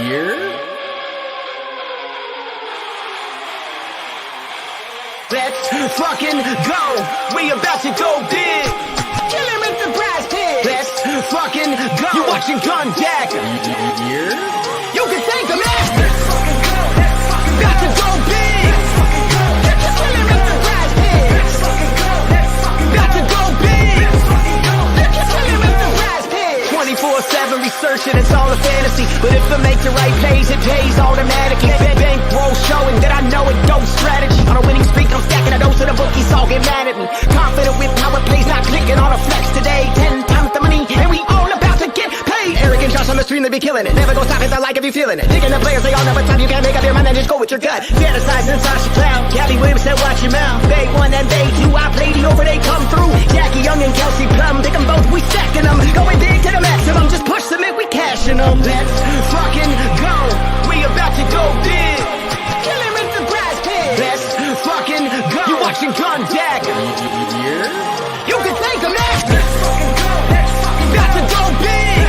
year. Let's fucking go. We about to go big. Kill him with the brass pig. Let's fucking go. You watching Contact. Year. You can thank the master. About to go big. Kill him with the brass pig. About to go big. Kill him with the brass pig. 24/7 researching, it's all a fantasy. But if I make the right plays, it pays automatically. Bankroll showing that I know it goes strategy. On a winning streak, I'm stacking a dose of the bookies, all get mad at me. Confident with how it plays, not clicking on a flex today. 10 times the money, and we all about to get paid. Eric and Josh on the stream, they be killing it. Never gonna stop it, I like if you feeling it. Picking the players, they all know what time you can't make up your mind and just go with your gut. Fantasizing Sasha Clown, Gabby Williams said watch your mouth. Bay 1 and Bay 2, I play the over, they come through. Jackie Young and Kelsey Plum, pick them both, we stacking them. Going big to the maximum, just push them in, we cashing them. Let's fucking go, we about to go big. Kill him with the brass pig. Let's fucking go. You watching Contact. Year. You can thank the master. About to go big.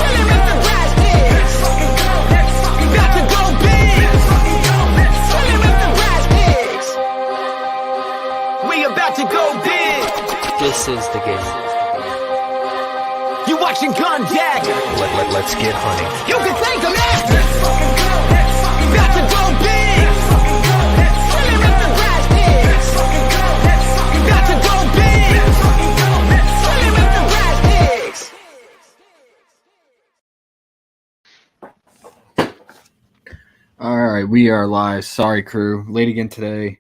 Kill him with the brass pig. About to go big. Kill him with the brass pigs. We about to go big. This is the game. You watching Contact. Let's get hunting. You can thank the master. About to go big. Kill him with the brass pigs. About to go big. Kill him with the brass pigs. All right, we are live. Sorry, crew. Late again today.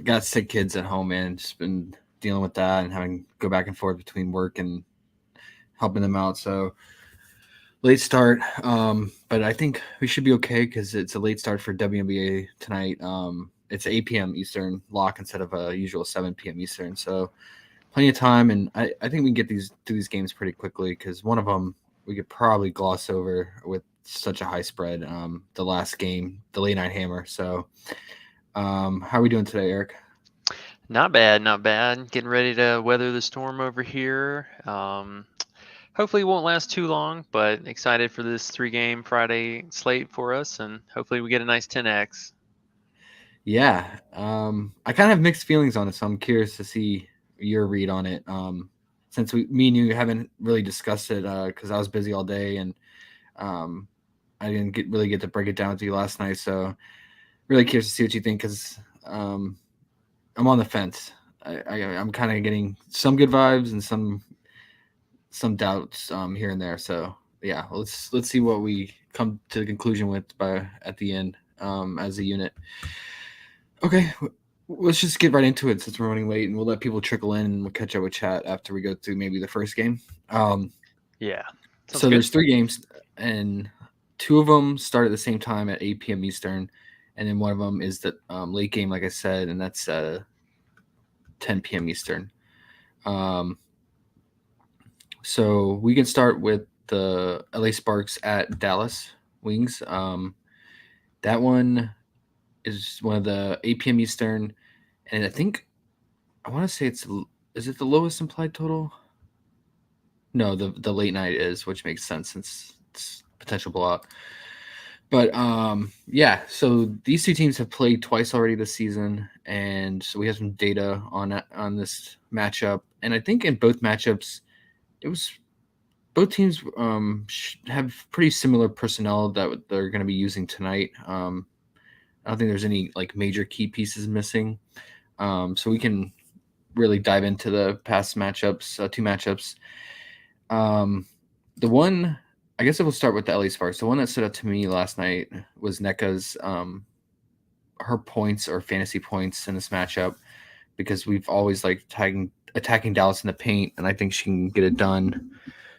Got sick kids at home, man. Just been dealing with that and having to go back and forth between work and helping them out. So late start. But I think we should be okay because it's a late start for WNBA tonight. It's 8 p.m. Eastern lock instead of a usual 7 p.m. Eastern. So plenty of time, and I think we can get through these games pretty quickly because one of them we could probably gloss over with such a high spread. The last game, the late night hammer. So how are we doing today, Eric? Not bad, not bad. Getting ready to weather the storm over here. Hopefully it won't last too long, but excited for this 3-game Friday slate for us, and hopefully we get a nice 10X. Yeah, I kind of have mixed feelings on it, so I'm curious to see your read on it. Since me and you haven't really discussed it because I was busy all day and I didn't really get to break it down with you last night. So really curious to see what you think because I'm on the fence. I'm kind of getting some good vibes and some doubts here and there. So yeah, let's see what we come to the conclusion with at the end as a unit. Okay, let's just get right into it since we're running late, and we'll let people trickle in, and we'll catch up with chat after we go through maybe the first game. Yeah. So there's 3 games, and 2 of them start at the same time at 8 p.m. Eastern, and then one of them is the late game, like I said, and that's 10 p.m. Eastern. So we can start with the LA Sparks at Dallas Wings. That one is one of the 8 p.m. Eastern, and I want to say is it the lowest implied total? No, the late night is, which makes sense since it's potential blowout. But yeah, so these 2 teams have played twice already this season, and so we have some data on this matchup. And I think in both matchups, both teams have pretty similar personnel that they're going to be using tonight. I don't think there's any like major key pieces missing. So we can really dive into the past matchups, 2 matchups. The one, I guess we'll start with the LA Sparks. The one that stood out to me last night was Nneka's her points or fantasy points in this matchup because we've always liked attacking Dallas in the paint, and I think she can get it done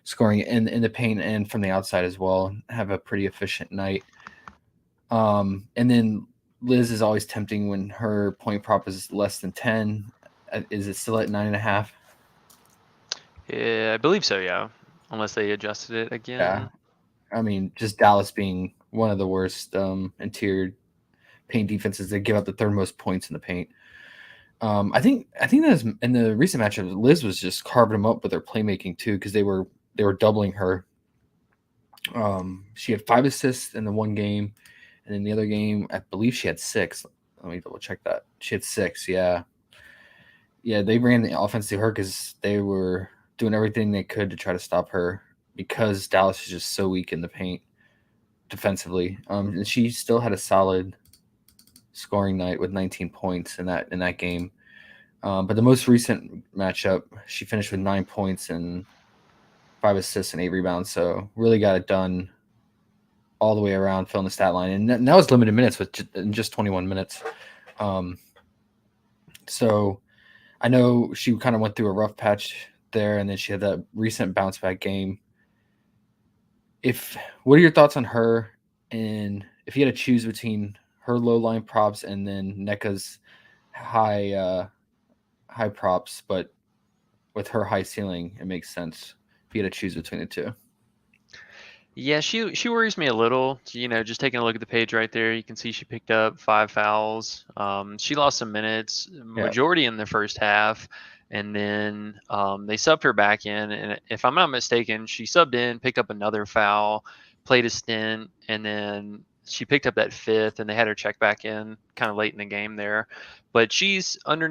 scoring in the paint and from the outside as well, have a pretty efficient night. And then Liz is always tempting when her point prop is less than 10. Is it still at 9.5? Yeah, I believe so, yeah. Unless they adjusted it again. Yeah. I mean, just Dallas being one of the worst interior paint defenses. They give up the 3rd most points in the paint. I think that was, in the recent matchup, Liz was just carving them up with her playmaking too because they were doubling her She had 5 assists in the one game, and in the other game, I believe she had 6. Let me double check that. She had 6. Yeah, yeah. They ran the offense to her because they were doing everything they could to try to stop her because Dallas is just so weak in the paint defensively. And she still had a solid scoring night with 19 points in that game. But the most recent matchup, she finished with 9 points and 5 assists and 8 rebounds. So really got it done all the way around, filling the stat line. And that was limited minutes with in just 21 minutes. Um, so I know she kind of went through a rough patch there, and then she had that recent bounce back game. What are your thoughts on her? And if you had to choose between her low line props and then NECA's high high props, but with her high ceiling, it makes sense if you had to choose between the two. Yeah, she worries me a little. Just taking a look at the page right there, you can see she picked up 5 fouls. She lost some minutes, Yeah, majority in the first half, and then they subbed her back in. And if I'm not mistaken, she subbed in, picked up another foul, played a stint, and then she picked up that fifth, and they had her check back in kind of late in the game there. But she's under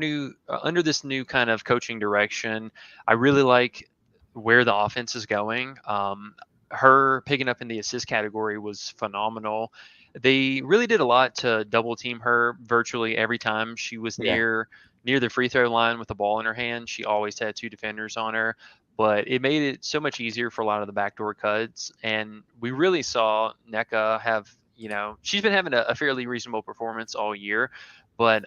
this new kind of coaching direction. I really like where the offense is going. Her picking up in the assist category was phenomenal. They really did a lot to double team her virtually every time she was yeah. near the free throw line with the ball in her hand. She always had 2 defenders on her, but it made it so much easier for a lot of the backdoor cuts. And we really saw NECA have, she's been having a fairly reasonable performance all year, but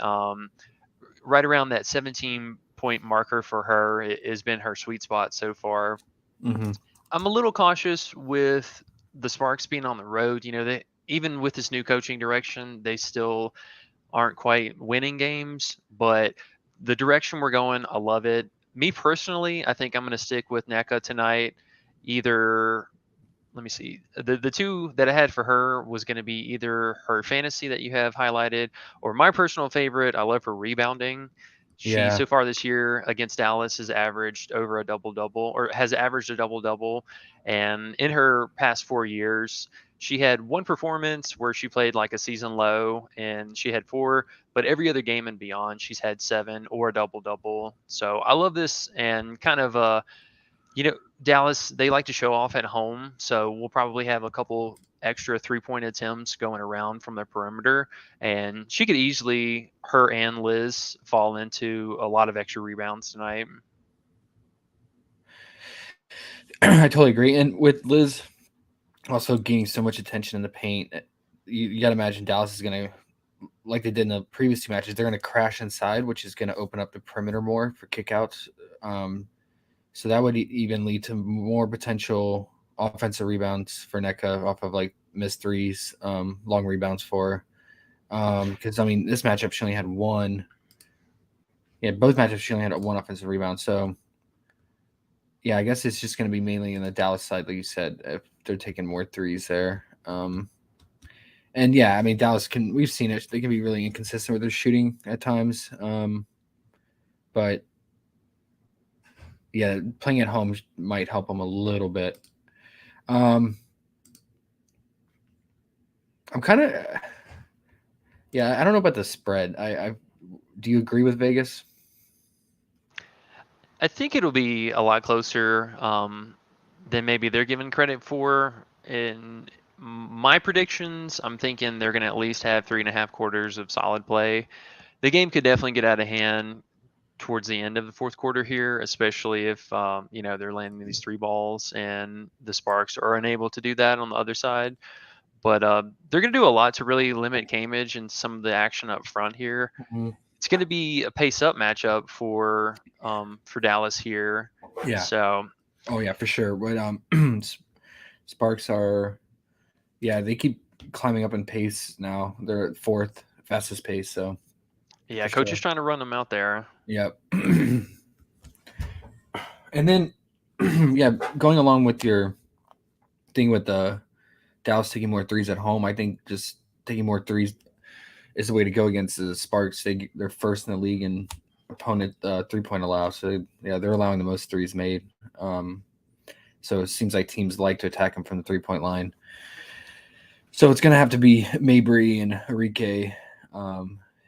right around that 17-point marker for her has been her sweet spot so far. Mm-hmm. I'm a little cautious with the Sparks being on the road. They even with this new coaching direction, they still aren't quite winning games, but the direction we're going, I love it. Me personally, I think I'm going to stick with NECA tonight. Either let me see. The two that I had for her was going to be either her fantasy that you have highlighted or my personal favorite. I love her rebounding. She Yeah, so far this year against Dallas has averaged over a double double or has averaged a double double. And in her past 4 years, she had one performance where she played like a season low and she had four, but every other game and beyond, she's had seven or a double double. So I love this and kind of Dallas, they like to show off at home, so we'll probably have a couple extra 3-point attempts going around from the perimeter. And she could easily, her and Liz, fall into a lot of extra rebounds tonight. I totally agree. And with Liz also gaining so much attention in the paint, you got to imagine Dallas is going to, like they did in the previous 2 matches, they're going to crash inside, which is going to open up the perimeter more for kickouts. So that would even lead to more potential offensive rebounds for NECA off of like missed threes, long rebounds for. Because this matchup she only had one. Yeah, both matchups she only had one offensive rebound. So yeah, I guess it's just going to be mainly in the Dallas side, like you said, if they're taking more threes there. And yeah, Dallas we've seen it. They can be really inconsistent with their shooting at times. But yeah, playing at home might help them a little bit. I'm kind of, yeah, I don't know about the spread. I do you agree with Vegas? I think it'll be a lot closer than maybe they're given credit for. In my predictions, I'm thinking they're going to at least have 3.5 quarters of solid play. The game could definitely get out of hand towards the end of the fourth quarter here, especially if they're landing these three balls and the Sparks are unable to do that on the other side. But they're going to do a lot to really limit Cambridge and some of the action up front here. Mm-hmm. It's going to be a pace-up matchup for Dallas here. Yeah. So Oh yeah, for sure. But Sparks are, yeah, they keep climbing up in pace now. They're at fourth fastest pace. So yeah, for coach sure. is trying to run them out there. Yep. And then, yeah, going along with your thing with the Dallas taking more threes at home, I think just taking more threes is the way to go against the Sparks. They're first in the league in opponent 3-point allow. So yeah, they're allowing the most threes made. So it seems like teams like to attack him from the 3-point line. So it's going to have to be Mabry and Enrique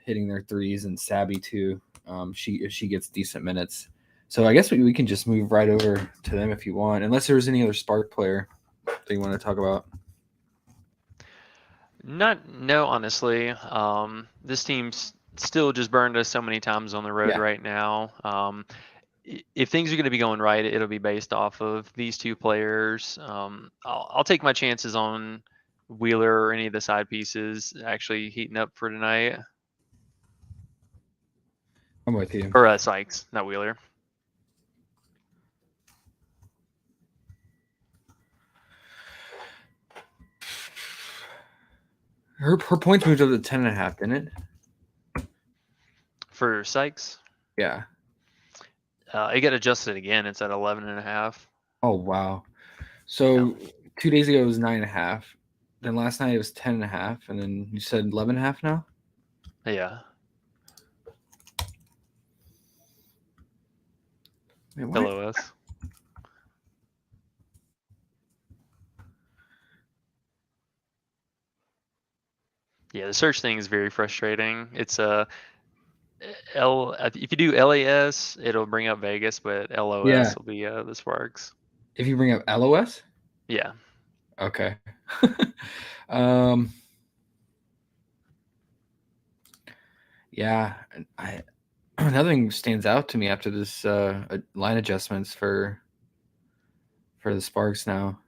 hitting their threes, and Sabby too. If she gets decent minutes. So I guess we can just move right over to them if you want, unless there was any other Spark player that you want to talk about. No, honestly. This team's still just burned us so many times on the road right now. If things are going to be going right, it'll be based off of these two players. I'll take my chances on Wheeler or any of the side pieces actually heating up for tonight. I'm with you. Or Sykes, not Wheeler. Her points moved up to 10.5, didn't it? For Sykes? Yeah. It got adjusted again. It's at 11.5. Oh, wow. So 2 days ago it was 9.5. Then last night it was 10.5. And then you said 11.5 now? Yeah. Wait, what? LOS. Yeah, the search thing is very frustrating. It's if you do LAS, it'll bring up Vegas, but LOS will be the Sparks. If you bring up LOS? Yeah. Okay. Yeah, nothing stands out to me after this line adjustments for the Sparks now.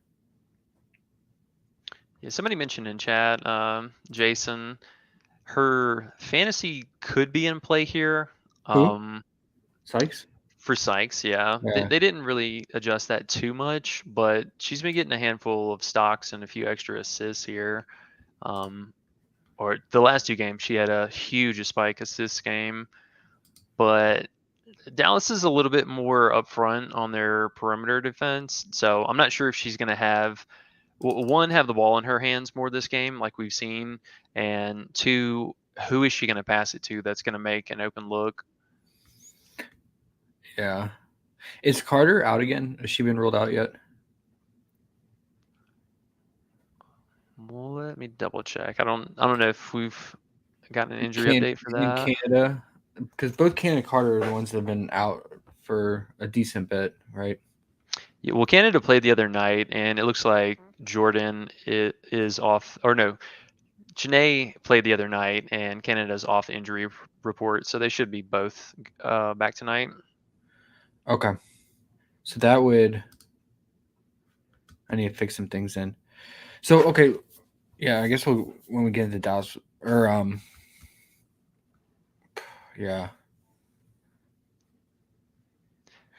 Yeah, somebody mentioned in chat, Jason, her fantasy could be in play here. Who? Sykes? For Sykes, yeah. Yeah. They didn't really adjust that too much, but she's been getting a handful of stocks and a few extra assists here. Or the last two games, she had a huge spike assist game. But Dallas is a little bit more upfront on their perimeter defense. So I'm not sure if she's going to have the ball in her hands more this game, like we've seen, and two, who is she going to pass it to that's going to make an open look? Yeah. Is Carter out again? Has she been ruled out yet? Well, let me double check. I don't know if we've gotten an injury update for that. In Canada, because both Canada and Carter are the ones that have been out for a decent bit, right? Yeah, well, Canada played the other night, and it looks like Jordan is off. Or no, Janae played the other night, and Canada's off injury report, so they should be both back tonight. Okay. So that would... I need to fix some things in. So, okay. Yeah, I guess when we get into Dallas... Yeah.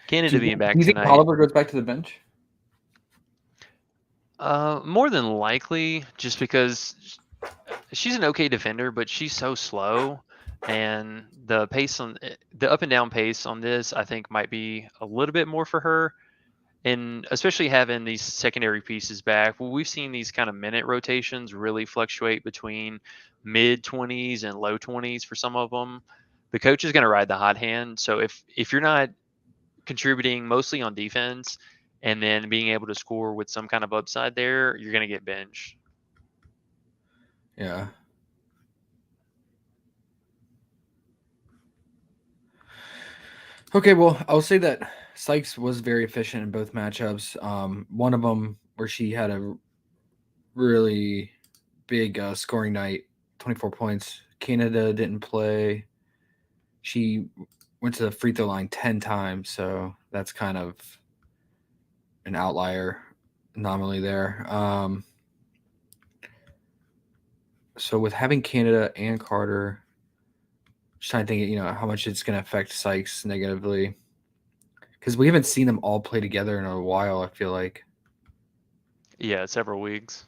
Canada being back do you think tonight. Oliver goes back to the bench? More than likely, just because she's an okay defender, but she's so slow, and the pace on the up and down pace on this, I think, might be a little bit more for her, and especially having these secondary pieces back. Well, we've seen these kind of minute rotations really fluctuate between mid 20s and low 20s for some of them. The coach is going to ride the hot hand, so if you're not contributing mostly on defense and then being able to score with some kind of upside there, you're going to get benched. Yeah. Okay, well, I'll say that Sykes was very efficient in both matchups. One of them where she had a really big scoring night, 24 points. Canada didn't play. She went to the free throw line 10 times, so that's kind of an outlier anomaly there. So with having Canada and Carter, just trying to think, how much it's going to affect Sykes negatively, because we haven't seen them all play together in a while. I feel like. Yeah, several weeks.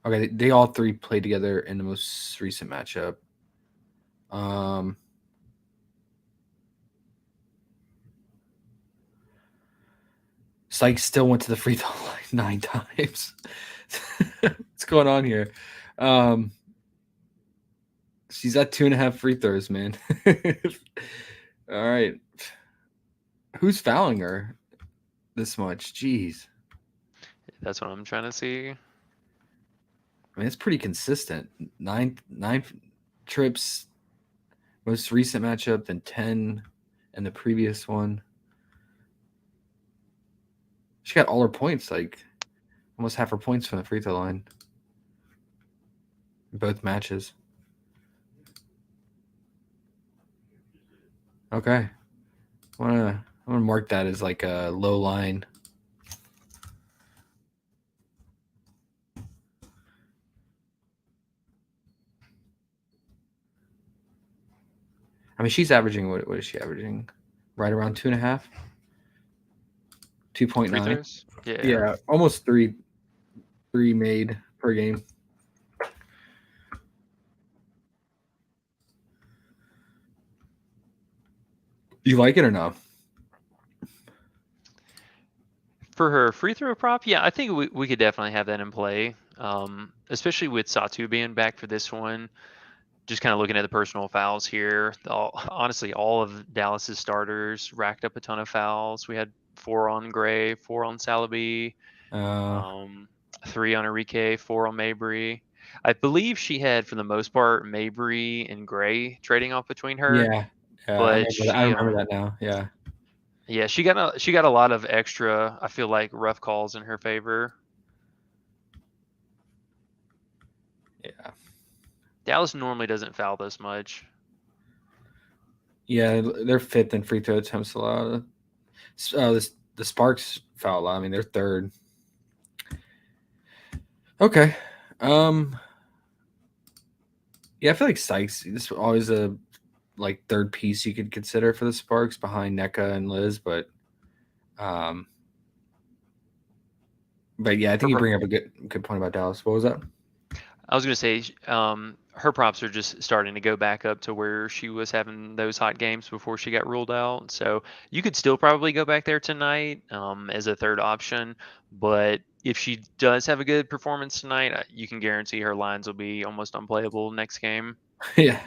Okay, they all three played together in the most recent matchup. Sykes still went to the free throw line 9 times. What's going on here? She's at 2.5 free throws, man. All right. Who's fouling her? this much. Jeez. That's what I'm trying to see. I mean, it's pretty consistent. Nine trips, most recent matchup, then 10 in the previous one. She got all her points, like almost half her points from the free throw line in both matches. Okay. I'm gonna mark that as like a low line. I mean, she's averaging what is she averaging? Right around 2.5, Free 2.9. throws? Yeah. Yeah, almost three made per game. You like it or no? For her free throw prop, yeah, I think we could definitely have that in play. Especially with Satu being back for this one. Just kind of looking at the personal fouls here. Honestly, all of Dallas's starters racked up a ton of fouls. We had 4 on Gray, 4 on Salaby, Uh, um, 3 on Enrique, 4 on Mabry. I believe she had, for the most part, Mabry and Gray trading off between her, yeah, yeah. I but remember that. I she remember that now. Yeah, yeah, she got a lot of extra, I feel like, rough calls in her favor. yeah, Dallas normally doesn't foul this much. yeah. They're fifth in free throw attempts allowed. The Sparks foul a lot. I mean, they're third. Okay. Um. Yeah, I feel like Sykes. This is always a like third piece you could consider for the Sparks behind NECA and Liz, um, but yeah, I think you bring up a good point about Dallas. What was that? I was going to say, her props are just starting to go back up to where she was having those hot games before she got ruled out. So you could still probably go back there tonight as a third option. But if she does have a good performance tonight, you can guarantee her lines will be almost unplayable next game. Yeah,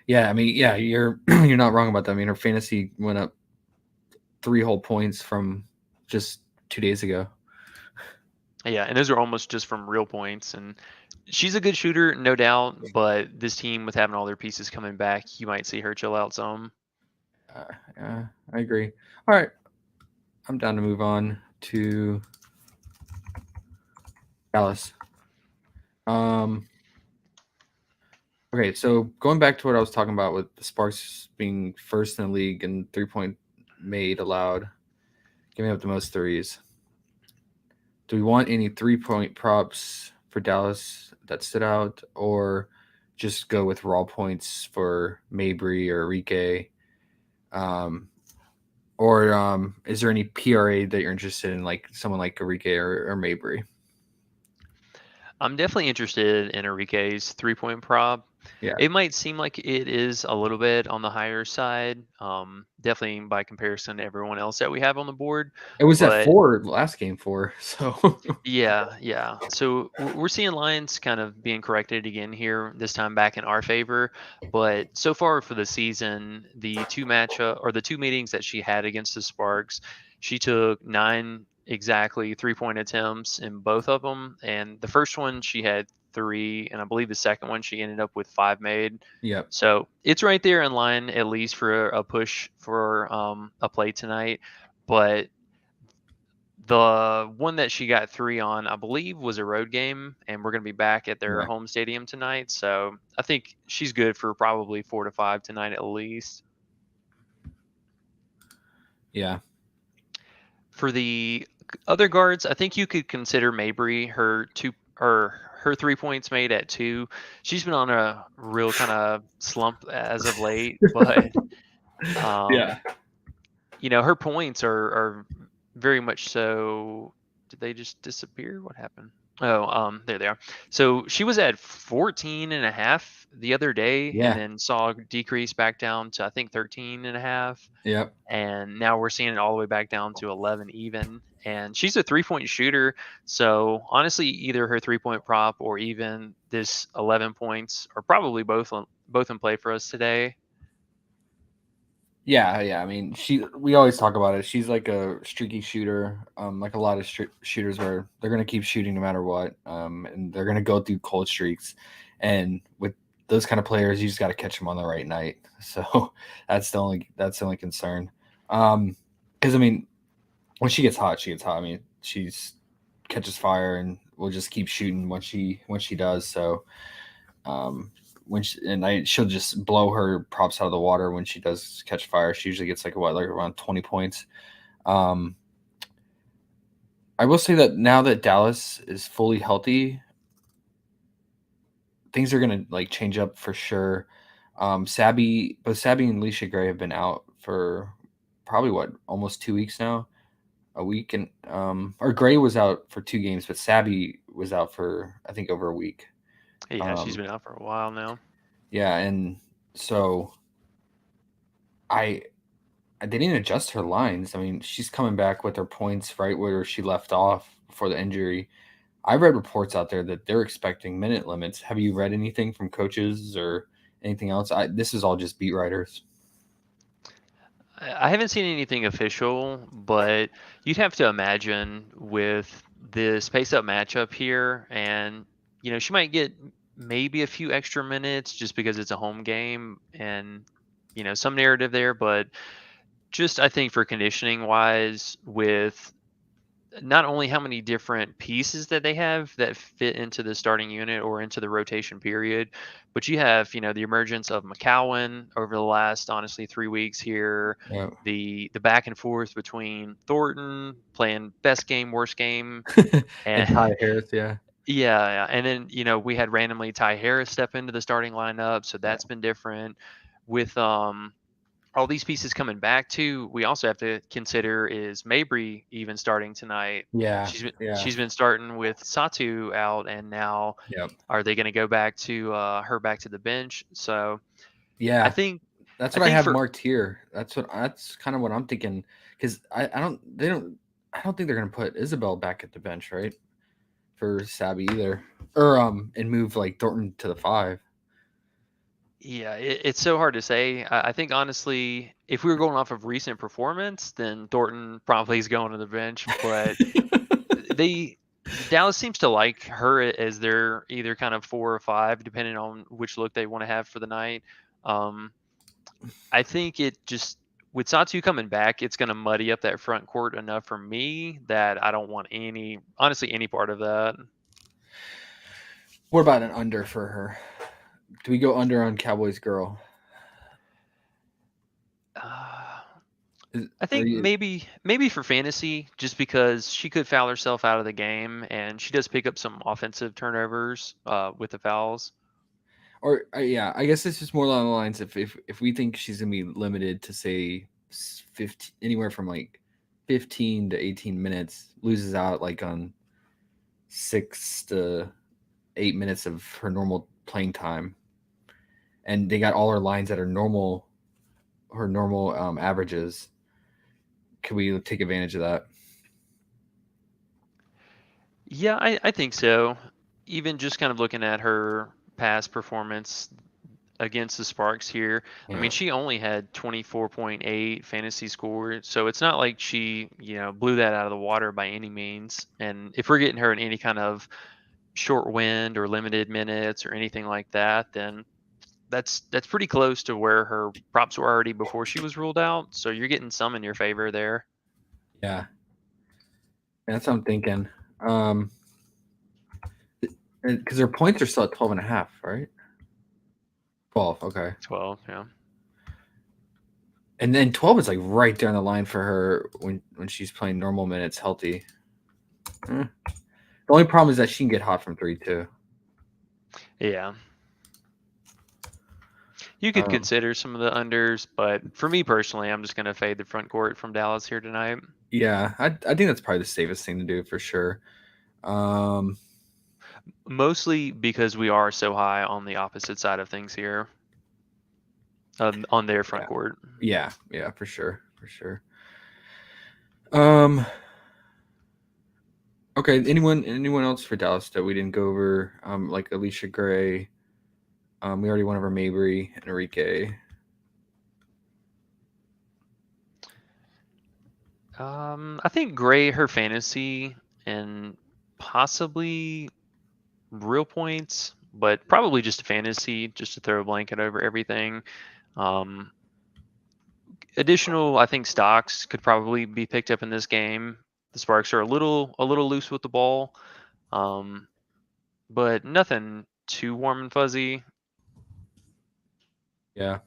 yeah. I mean, yeah, you're you're not wrong about that. I mean, her fantasy went up 3 whole points from just 2 days ago. Yeah, and those are almost just from real points. And she's a good shooter, no doubt. But this team, with having all their pieces coming back, you might see her chill out some. Yeah, I agree. All right, I'm down to move on to Dallas. Um, okay, so going back to what I was talking about with the Sparks being first in the league and 3-point made allowed, giving up the most threes. Do we want any 3-point props for Dallas that stood out, or just go with raw points for Mabry or Enrique? Or is there any PRA that you're interested in, like someone like Enrique or Mabry? I'm definitely interested in Enrique's 3-point prop. Yeah, It might seem like it is a little bit on the higher side, definitely by comparison to everyone else that we have on the board. it was at But 4 last game 4. So yeah, yeah. So we're seeing lines kind of being corrected again here, this time back in our favor. But so far for the season, the two meetings that she had against the Sparks, she took 9 exactly 3-point attempts in both of them. And the first one she had 3, and I believe the second one she ended up with 5 made. yep, So it's right there in line, at least for a push for a play tonight. But the one that she got 3 on, I believe, was a road game, and we're going to be back at their yeah, home stadium tonight. So I think she's good for probably 4 to 5 tonight at least. yeah, For the other guards, I think you could consider Mabry her 3 points made at 2. She's been on a real kind of slump as of late, but yeah, um, her points are very much so. Did they just disappear? What happened? Oh, there they are. So she was at 14 and a half the other day, and yeah, then saw a decrease back down to, I think, 13 and a half. yep, And now we're seeing it all the way back down to 11 even. And she's a 3-point shooter. So honestly, either her 3-point prop or even this 11 points are probably both in play for us today. Yeah. I mean, we always talk about it. She's like a streaky shooter, like a lot of shooters where they're gonna keep shooting no matter what, and they're gonna go through cold streaks. And with those kind of players, you just got to catch them on the right night. So that's the only concern. Because I mean, when she gets hot, she gets hot. I mean, she's catches fire and will just keep shooting when she does. So she'll just blow her props out of the water when she does catch fire. She usually gets like around 20 points. Um, I will say that now that Dallas is fully healthy, things are gonna like change up for sure. Both Sabby and Alicia Gray have been out for probably almost 2 weeks now. A week and or Gray was out for 2 games, but Sabby was out for I think over a week. Yeah, she's Um, been out for a while now. yeah, and so I they didn't adjust her lines. I mean, she's coming back with her points right where she left off before the injury. I read reports out there that they're expecting minute limits. Have you read anything from coaches or anything else? This is all just beat writers. I haven't seen anything official, but you'd have to imagine with this pace-up matchup here, and she might get maybe a few extra minutes just because it's a home game, and some narrative there. But just I think for conditioning wise, with not only how many different pieces that they have that fit into the starting unit or into the rotation period, but you have, the emergence of McCowan over the last honestly 3 weeks here, Yeah. the back and forth between Thornton playing best game, worst game, And and Ty Harris, yeah. yeah, and then we had randomly Ty Harris step into the starting lineup, so Yeah. that's been different. With all these pieces coming back too, we also have to consider is Mabry even starting tonight? Yeah. She's been Yeah. she's been starting with Satu out, and now Yep. are they going to go back to her back to the bench? So I Yeah. think That's I what I think have for marked here. That's kind of what I'm thinking. Because I don't think they're gonna put Isabel back at the bench, right? For Sabby either. Or and move like Thornton to the 5. yeah, it's so hard to say. I think honestly, if we were going off of recent performance, then Thornton probably is going to the bench, but they Dallas seems to like her as their either kind of 4 or 5, depending on which look they want to have for the night. Um, I think it just with Satu coming back, it's going to muddy up that front court enough for me that I don't want honestly, any part of that. What about an under for her? Do we go under on Cowboys girl? Uh, Is, I or think maybe for fantasy, just because she could foul herself out of the game, and she does pick up some offensive turnovers with the fouls. yeah, I guess it's just more along the lines if we think she's gonna be limited to say 15, anywhere from like 15 to 18 minutes, loses out like on 6 to 8 minutes of her normal playing time, and they got all her lines that are her normal averages. Can we take advantage of that? Yeah, I think so. Even just kind of looking at her past performance against the Sparks here, I Yeah. mean, she only had 24.8 fantasy score, so it's not like she, blew that out of the water by any means. And if we're getting her in any kind of short wind or limited minutes or anything like that, then that's pretty close to where her props were already before she was ruled out. So you're getting some in your favor there. Yeah, that's what I'm thinking. Um, because their points are still at 12 and a half, right? 12, okay. 12, yeah. And then 12 is like right there on the line for her when she's playing normal minutes healthy. The only problem is that she can get hot from 3 too. Yeah. You could Um, consider some of the unders, but for me personally, I'm just going to fade the front court from Dallas here tonight. yeah, I think that's probably the safest thing to do for sure. Um, Mostly because we are so high on the opposite side of things here, on their front yeah, court. yeah, for sure, for sure. Um, okay, anyone else for Dallas that we didn't go over? Like Alicia Gray. We already went over Mabry and Enrique. I think Gray, her fantasy, and possibly real points, but probably just a fantasy, just to throw a blanket over everything. Um, Additional, I think stocks could probably be picked up in this game. The Sparks are a little loose with the ball, um, but nothing too warm and fuzzy. Yeah,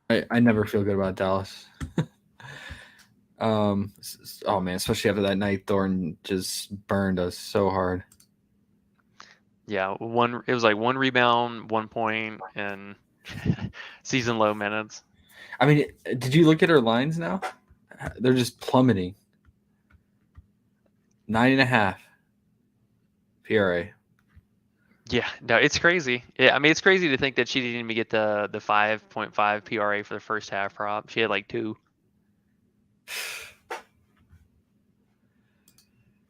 I never feel good about Dallas. Oh man, especially after that night, Thornton just burned us so hard. Yeah, it was like one rebound, 1 point, and season low minutes. I mean, did you look at our lines now? They're just plummeting. 9.5 PRA. Yeah, no, it's crazy. Yeah, I mean, it's crazy to think that she didn't even get the 5.5 PRA for the first half prop. She had like two.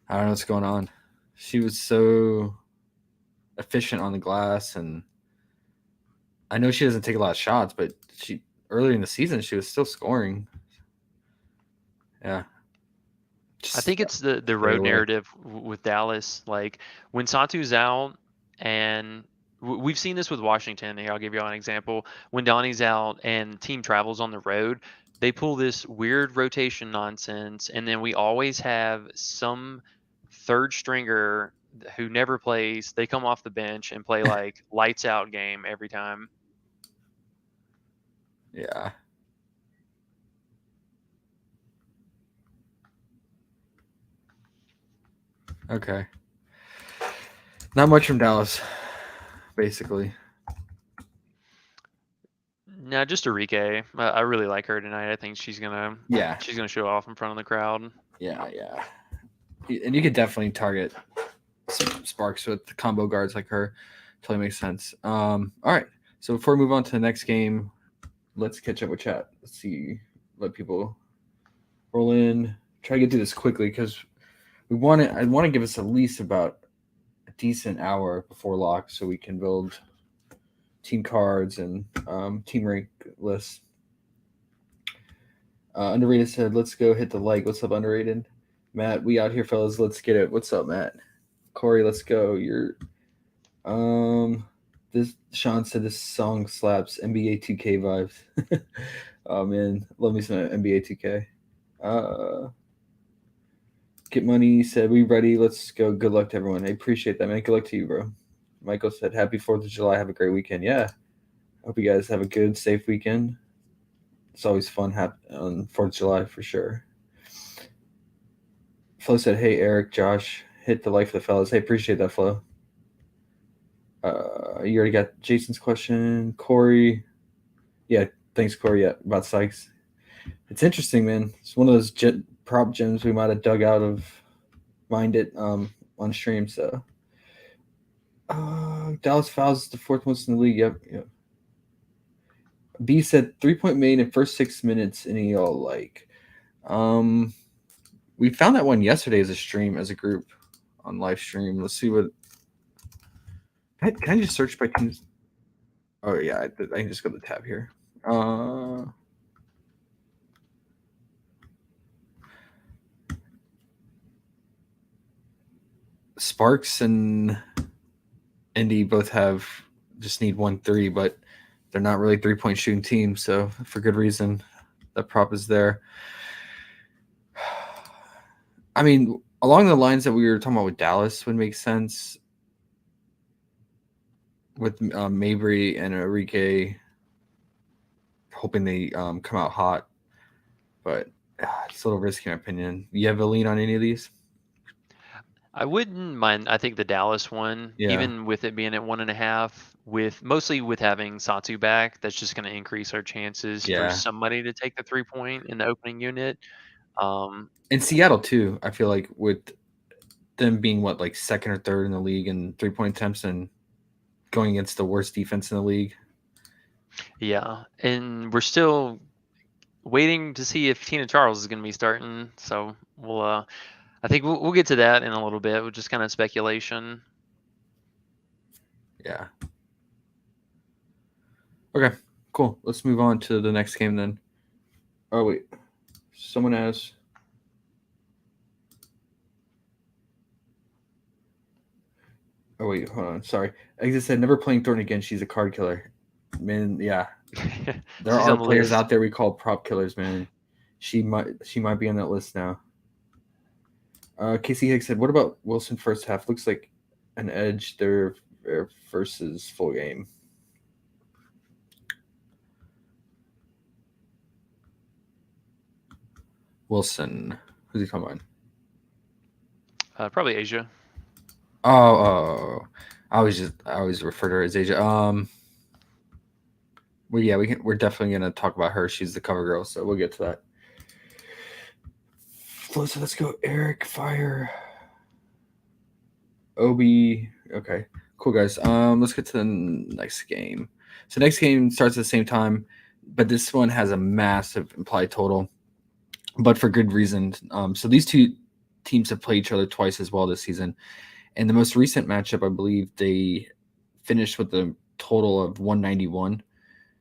I don't know what's going on. She was so efficient on the glass, and I know she doesn't take a lot of shots, but she earlier in the season she was still scoring. Yeah, I just think it's the stay road away. narrative with Dallas. Like when Satu's out, and we've seen this with Washington. Here, I'll give you an example. When Donnie's out and team travels on the road, they pull this weird rotation nonsense, and then we always have some third stringer who never plays. They come off the bench and play like lights out game every time. Yeah. Okay. Not much from Dallas, basically. No, just Enrique. I really like her tonight. I think Yeah. she's gonna show off in front of the crowd. Yeah. Yeah. And you could definitely target Sparks with the combo guards like her. Totally makes sense. All right. So before we move on to the next game, let's catch up with chat. Let's see, let people roll in. Try to get through this quickly because I want to give us at least about a decent hour before lock so we can build team cards and team rank lists. Underrated said, "Let's go hit the like." What's up, underrated? Matt, we out here, fellas. Let's get it. What's up, Matt? Corey, let's go. You're this Sean said this song slaps NBA 2K vibes. Oh man, love me some NBA 2K. Get money said we ready. Let's go. Good luck to everyone. I appreciate that, man. Good luck to you, bro. Michael said happy 4th of July. Have a great weekend. Yeah, hope you guys have a good, safe weekend. It's always fun on 4th of July for sure. Flo said, hey, Eric, Josh, hit the like for the fellas. Hey, appreciate that, Flo. You already got Jason's question. Corey. Yeah, thanks, Corey. Yeah, about Sykes. It's interesting, man. It's one of those prop gems we might have dug out of Mind It on stream. So Dallas Fouls is the 4th most in the league. Yep. B said 3-point made in first 6 minutes and y'all like. We found that one yesterday as a group on live stream. Let's see what. Can I just search by teams? Oh yeah, I can just go to the tab here. Sparks and Indy both just need 1-3, but they're not really 3-point shooting teams, so for good reason. That prop is there. I mean, along the lines that we were talking about with Dallas would make sense with Mabry and Enrique, hoping they come out hot, but it's a little risky in my opinion. You have a lean on any of these? I wouldn't mind. I think the Dallas one, Yeah. even with it being at 1.5, mostly with having Satu back, that's just going to increase our chances for Yeah. somebody to take the 3-point in the opening unit. In Seattle too, I feel like with them being like second or third in the league in 3-point attempts and going against the worst defense in the league. Yeah, and we're still waiting to see if Tina Charles is going to be starting. So I think we'll get to that in a little bit, with just kind of speculation. Yeah. Okay, cool. Let's move on to the next game then. Oh, wait. Someone asked. Oh wait, hold on. Sorry, I just said never playing Thorn again. She's a card killer. Man, yeah, there She's are on the players list. out there we call prop killers, man. She might be on that list now. Casey Hicks said, "What about Wilson first half? Looks like an edge there versus full game." Wilson, who's he talking about? Probably Asia. Oh, I always refer to her as Asia. Well, yeah, we're definitely gonna talk about her. She's the cover girl, so we'll get to that. So let's go. Eric, fire. Obi. Okay, cool guys. Let's get to the next game. So next game starts at the same time, but this one has a massive implied total, but for good reason. So these two teams have played each other twice as well this season, and the most recent matchup, I believe, they finished with a total of 191.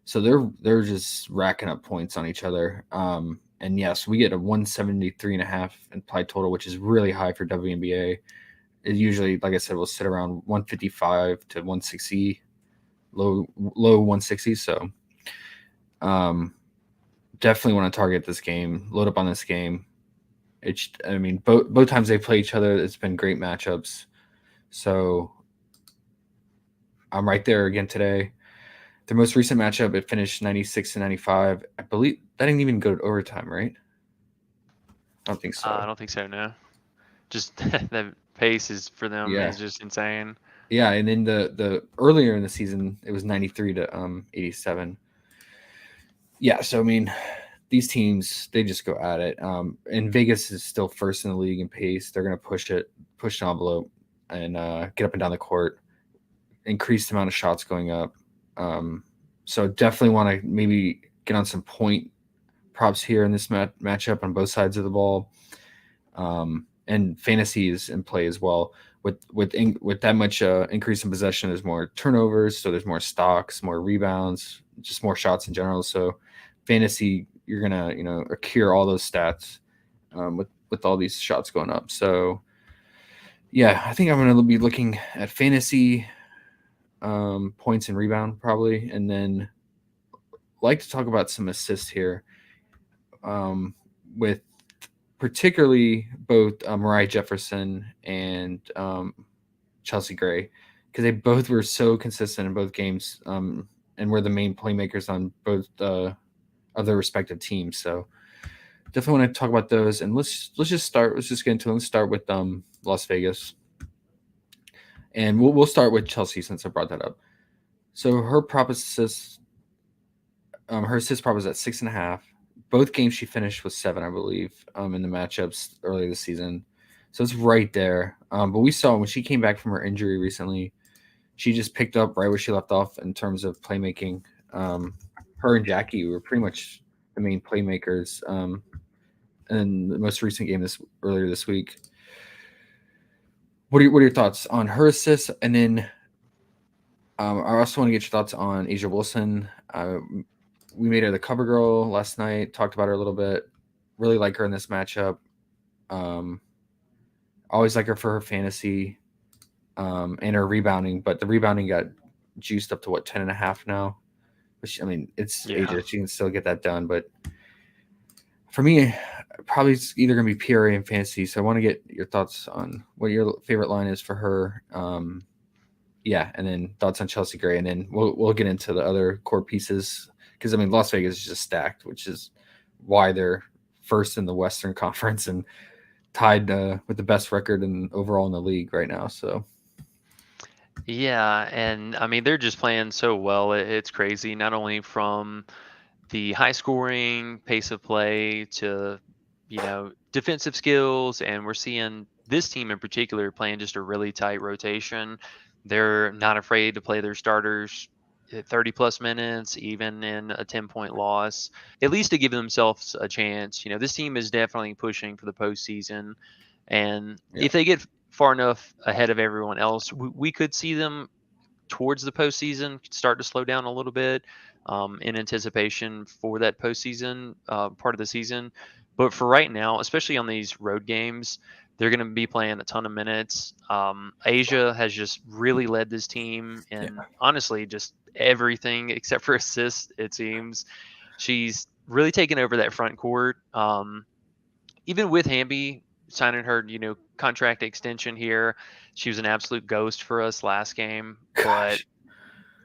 So they're just racking up points on each other. And yes, we get a 173.5 implied total, which is really high for WNBA. It usually, like I said, will sit around 155 to 160, low 160. So definitely want to target this game, load up on this game. I mean, both times they play each other, it's been great matchups. So I'm right there again today. The most recent matchup, it finished 96 to 95. I believe that didn't even go to overtime, right? I don't think I so. don't think so. No, just the pace is for them Yeah, is just insane. yeah. And then the earlier in the season, it was 93 to 87. Yeah, so I mean, these teams they just go at it. And Vegas is still first in the league in pace. They're gonna push the envelope, and get up and down the court, increase the amount of shots going up. So definitely want to maybe get on some point props here in this matchup on both sides of the ball. And fantasy is in play as well. With that much increase in possession, there's more turnovers, so there's more stocks, more rebounds, just more shots in general. So fantasy, you're gonna accrue all those stats with all these shots going up. So yeah, I think I'm gonna be looking at fantasy points and rebound probably, and then like to talk about some assists here, with particularly both Mariah Jefferson and Chelsea Gray, because they both were so consistent in both games, and were the main playmakers on both of their respective teams. So definitely want to talk about those, and let's just start. Let's just get into it. Let's start with Las Vegas, and we'll start with Chelsea since I brought that up. So her assist prop was at 6.5. Both games she finished with 7, I believe, in the matchups earlier this season. So it's right there. But we saw when she came back from her injury recently, she just picked up right where she left off in terms of playmaking. Her and Jackie were pretty much the main playmakers in the most recent game earlier this week. What are your thoughts on her assists? And then I also want to get your thoughts on Asia Wilson. We made her the cover girl last night. Talked about her a little bit. Really like her in this matchup. Um, Always like her for her fantasy, and her rebounding. But the rebounding got juiced up to 10.5 now. Which, I mean, it's Yeah. Asia. She can still get that done. But for me, probably it's either going to be PRA and fantasy. So I want to get your thoughts on what your favorite line is for her. Yeah, and then thoughts on Chelsea Gray, and then we'll get into the other core pieces, because I mean Las Vegas is just stacked, which is why they're first in the Western Conference and tied with the best record in overall in the league right now. So Yeah, and I mean they're just playing so well. It's crazy. Not only from the high scoring pace of play to defensive skills, and we're seeing this team in particular playing just a really tight rotation. They're not afraid to play their starters 30 plus minutes even in a 10-point loss, at least to give themselves a chance. This team is definitely pushing for the postseason, and yeah, if they get far enough ahead of everyone else, we could see them towards the postseason start to slow down a little bit, in anticipation for that postseason part of the season. But for right now, especially on these road games, they're going to be playing a ton of minutes. Asia has just really led this team Yeah. in honestly just everything except for assists, it seems. She's really taken over that front court. Even with Hamby signing her, contract extension here, she was an absolute ghost for us last game. But Gosh,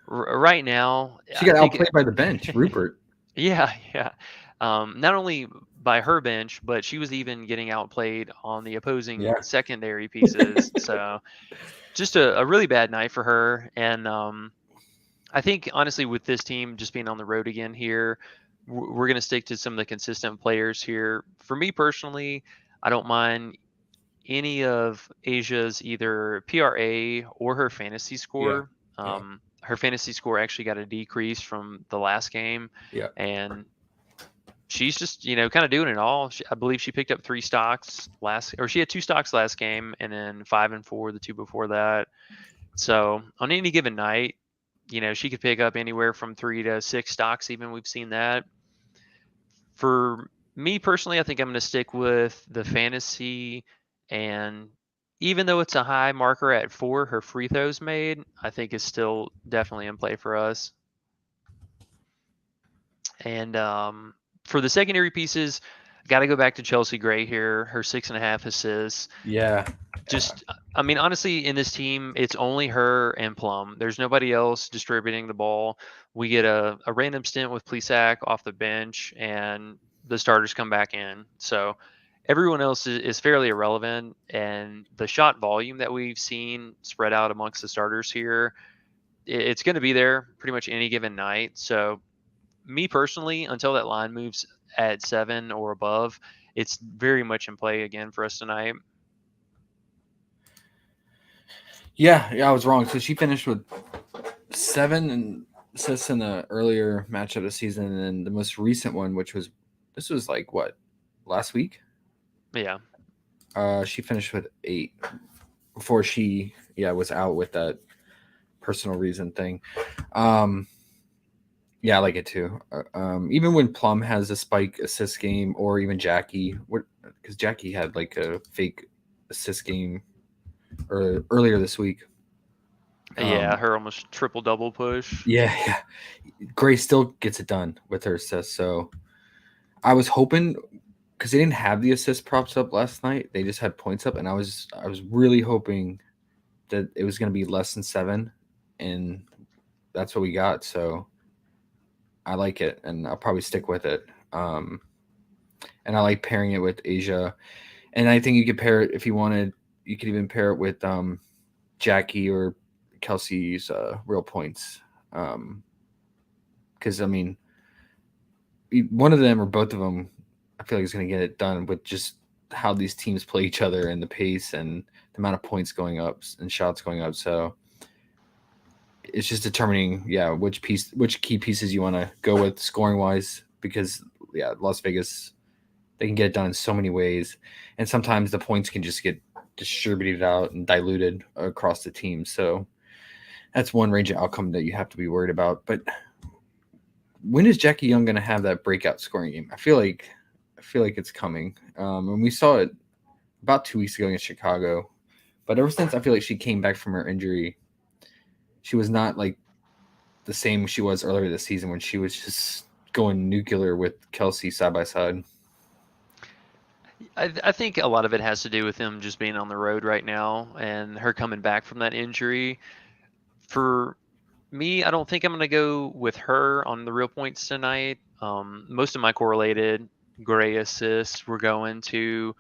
right now, she I got think, outplayed by the bench, Rupert. yeah, yeah. Not only by her bench, but she was even getting outplayed on the opposing Yeah. secondary pieces. So just a really bad night for her. And I think honestly, with this team just being on the road again here, we're going to stick to some of the consistent players here. For me personally, I don't mind any of Asia's either PRA or her fantasy Yeah. score. Yeah. Her fantasy score actually got a decrease from the last game, Yeah. and she's just kind of doing it all. I believe she picked up 3 stocks or she had 2 stocks last game, and then 5 and 4 the two before that. So on any given night, she could pick up anywhere from 3 to 6 stocks. Even we've seen that. For me personally, I think I'm going to stick with the fantasy, and even though it's a high marker at 4, her free throws made, I think is still definitely in play for us. And for the secondary pieces, got to go back to Chelsea Gray here. Her 6.5 assists. Yeah. Just, I mean, honestly, in this team, it's only her and Plum. There's nobody else distributing the ball. We get a random stint with Plesac off the bench, and the starters come back in. So everyone else is fairly irrelevant. And the shot volume that we've seen spread out amongst the starters here, it's going to be there pretty much any given night. So me personally, until that line moves at 7 or above, it's very much in play again for us tonight. Yeah. Yeah. I was wrong. So she finished with 7 assists in the earlier match of the season, and then the most recent one, which was this was like what, last week. Yeah. She finished with 8 before she was out with that personal reason thing. Yeah, I like it too. Even when Plum has a spike assist game, or even Jackie, because Jackie had like a fake assist game earlier this week. Yeah, her almost triple double push. Yeah, yeah. Gray still gets it done with her assists. So I was hoping, because they didn't have the assist props up last night, they just had points up, and I was really hoping that it was going to be less than 7, and that's what we got. So I like it, and I'll probably stick with it. And I like pairing it with Asia, and I think you could pair it if you wanted. You could even pair it with Jackie or Kelsey's real points, because I mean, one of them or both of them, I feel like is going to get it done with just how these teams play each other and the pace and the amount of points going up and shots going up. So it's just determining, which key pieces you want to go with scoring wise, because Las Vegas, they can get it done in so many ways, and sometimes the points can just get distributed out and diluted across the team. So that's one range of outcome that you have to be worried about. But when is Jackie Young going to have that breakout scoring game? I feel like it's coming. And we saw it about 2 weeks ago in Chicago. But ever since I feel like she came back from her injury, she was not like the same she was earlier this season, when she was just going nuclear with Kelsey side by side. I think a lot of it has to do with him just being on the road right now and her coming back from that injury. For me, I don't think I'm going to go with her on the real points tonight. Most of my correlated Gray assists were going to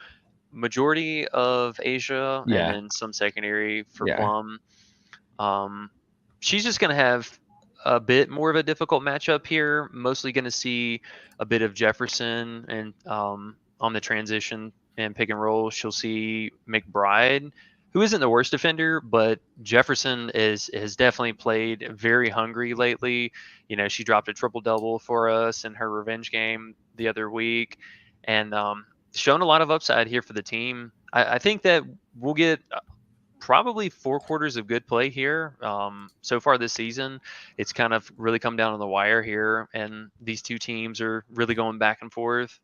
majority of Asia, and Yeah, then some secondary for yeah, Plum. Um, she's just going to have a bit more of a difficult matchup here. Mostly going to see a bit of Jefferson, and on the transition and pick and roll, she'll see McBride, who isn't the worst defender, but Jefferson has definitely played very hungry lately. She dropped a triple double for us in her revenge game the other week, and shown a lot of upside here for the team. I think that we'll get probably 4 quarters of good play here. So far this season, it's kind of really come down on the wire here, and these two teams are really going back and forth.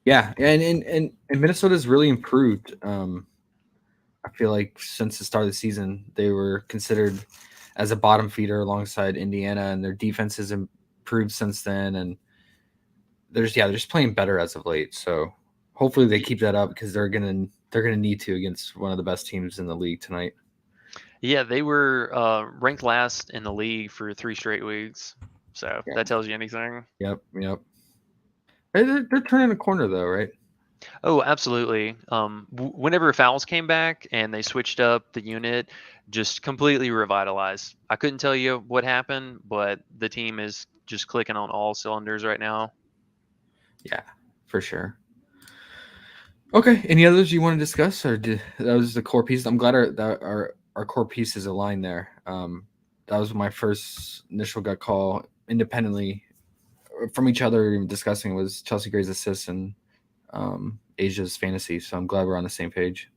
Yeah, and Minnesota's really improved. I feel like since the start of the season, they were considered as a bottom feeder alongside Indiana, and their defense has improved since then. And they're just playing better as of late. So hopefully they keep that up because they're gonna need to against one of the best teams in the league tonight. Yeah, they were ranked last in the league for 3 straight weeks. So Yeah. that tells you anything. Yep. Hey, they're turning a corner though, right? Oh, absolutely. Whenever fouls came back and they switched up the unit, just completely revitalized. I couldn't tell you what happened, but the team is just clicking on all cylinders right now. Yeah, for sure. Okay. Any others you want to discuss, or that was the core piece? I'm glad our core pieces aligned there. That was my first initial gut call independently from each other. Even discussing was Chelsea Gray's assists and Asia's fantasy. So I'm glad we're on the same page.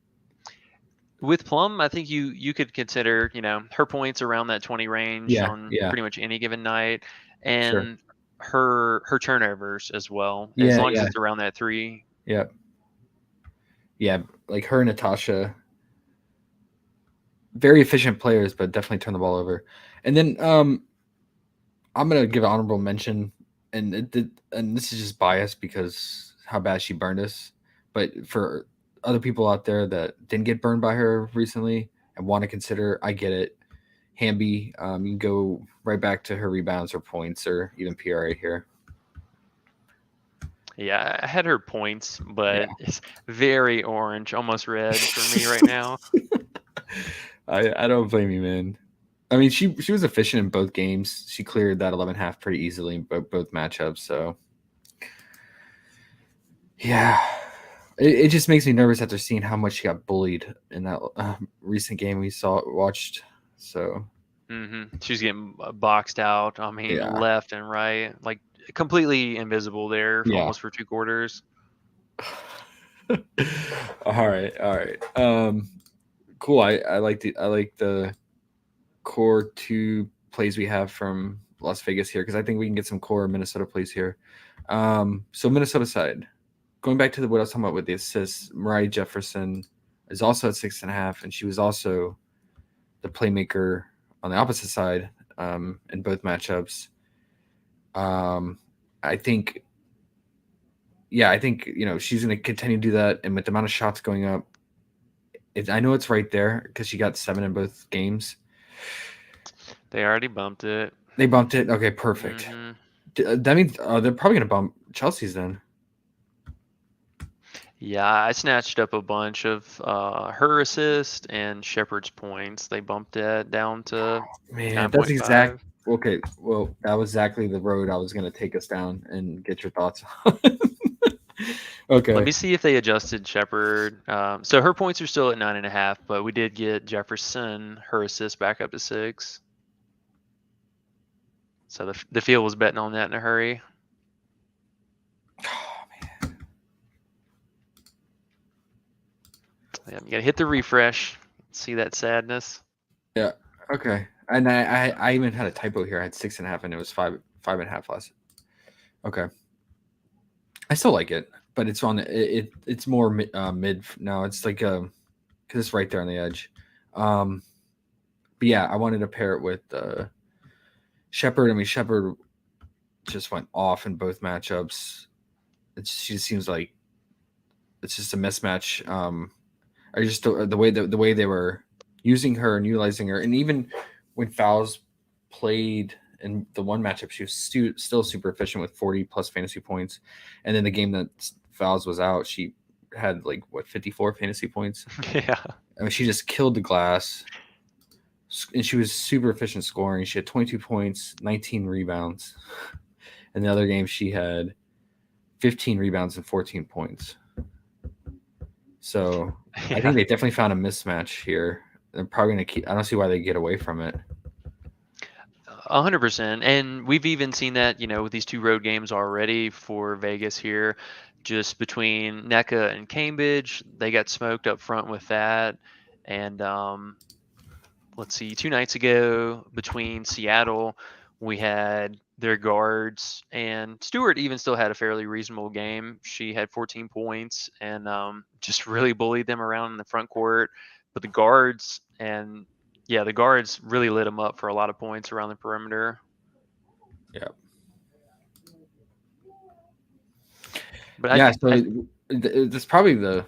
With Plum, I think you could consider, her points around that 20 range Yeah, on yeah, pretty much any given night, sure. and her turnovers as well, as Yeah, long as yeah, it's around that 3. yeah, yeah. Like her and Natasha, very efficient players, but definitely turn the ball over. And then I'm gonna give an honorable mention, and and this is just biased because how bad she burned us. But for other people out there that didn't get burned by her recently and want to consider, I get it. Hamby, you can go right back to her rebounds or points or even PRA here. Yeah, I had her points, Yeah, but it's very orange, almost red for me right now. I don't blame you, man. I mean, she was efficient in both games. She cleared that 11.5 pretty easily in both matchups. So yeah, it just makes me nervous after seeing how much she got bullied in that recent game we watched. So She's getting boxed out. I mean, yeah, left and right, like completely invisible there, yeah. almost for 2 quarters. All right. Cool. I like the core two plays we have from Las Vegas here because I think we can get some core Minnesota plays here. So Minnesota side, going back to what I was talking about with the assists, Mariah Jefferson is also at 6.5, and she was also the playmaker on the opposite side in both matchups. I think, yeah, I think she's going to continue to do that, and with the amount of shots going up, I know it's right there because she got 7 in both games. They already bumped it. They bumped it. Okay, perfect. hmm That means they're probably going to bump Chelsea's then. Yeah, I snatched up a bunch of her assist and Shepard's points. They bumped it down to Man, that's exact. 9.5. Okay, well, that was exactly the road I was going to take us down and get your thoughts on. Let Okay. me see if they adjusted Shepard. So her points are still at 9.5, but we did get Jefferson, her assist back up to 6. So the field was betting on that in a hurry. Yeah, you gotta hit the refresh. See that sadness. Yeah. Okay. And I even had a typo here. I had 6.5 and it was 5.5 last. Okay. I still like it, but it's on it's more mid now. It's like because it's right there on the edge. But yeah, I wanted to pair it with Shepard. I mean, Shepard just went off in both matchups. She seems like it's just a mismatch. Or just the way they were using her and utilizing her, and even when fouls played in the one matchup, she was still super efficient with 40 plus fantasy points, and then the game that fouls was out, she had like 54 fantasy points. Yeah. I mean, she just killed the glass, and she was super efficient scoring. She had 22 points, 19 rebounds. In the other game, she had 15 rebounds and 14 points. So I think they definitely found a mismatch here. They're probably going to keep. I don't see why they get away from it. 100%. And we've even seen that, with these 2 road games already for Vegas here, just between NECA and Cambridge. They got smoked up front with that. And let's see, 2 nights ago between Seattle, we had their guards, and Stewart even still had a fairly reasonable game. She had 14 points and just really bullied them around in the front court. But the guards and yeah, the guards really lit them up for a lot of points around the perimeter. Yeah. But Yeah. So I that's probably the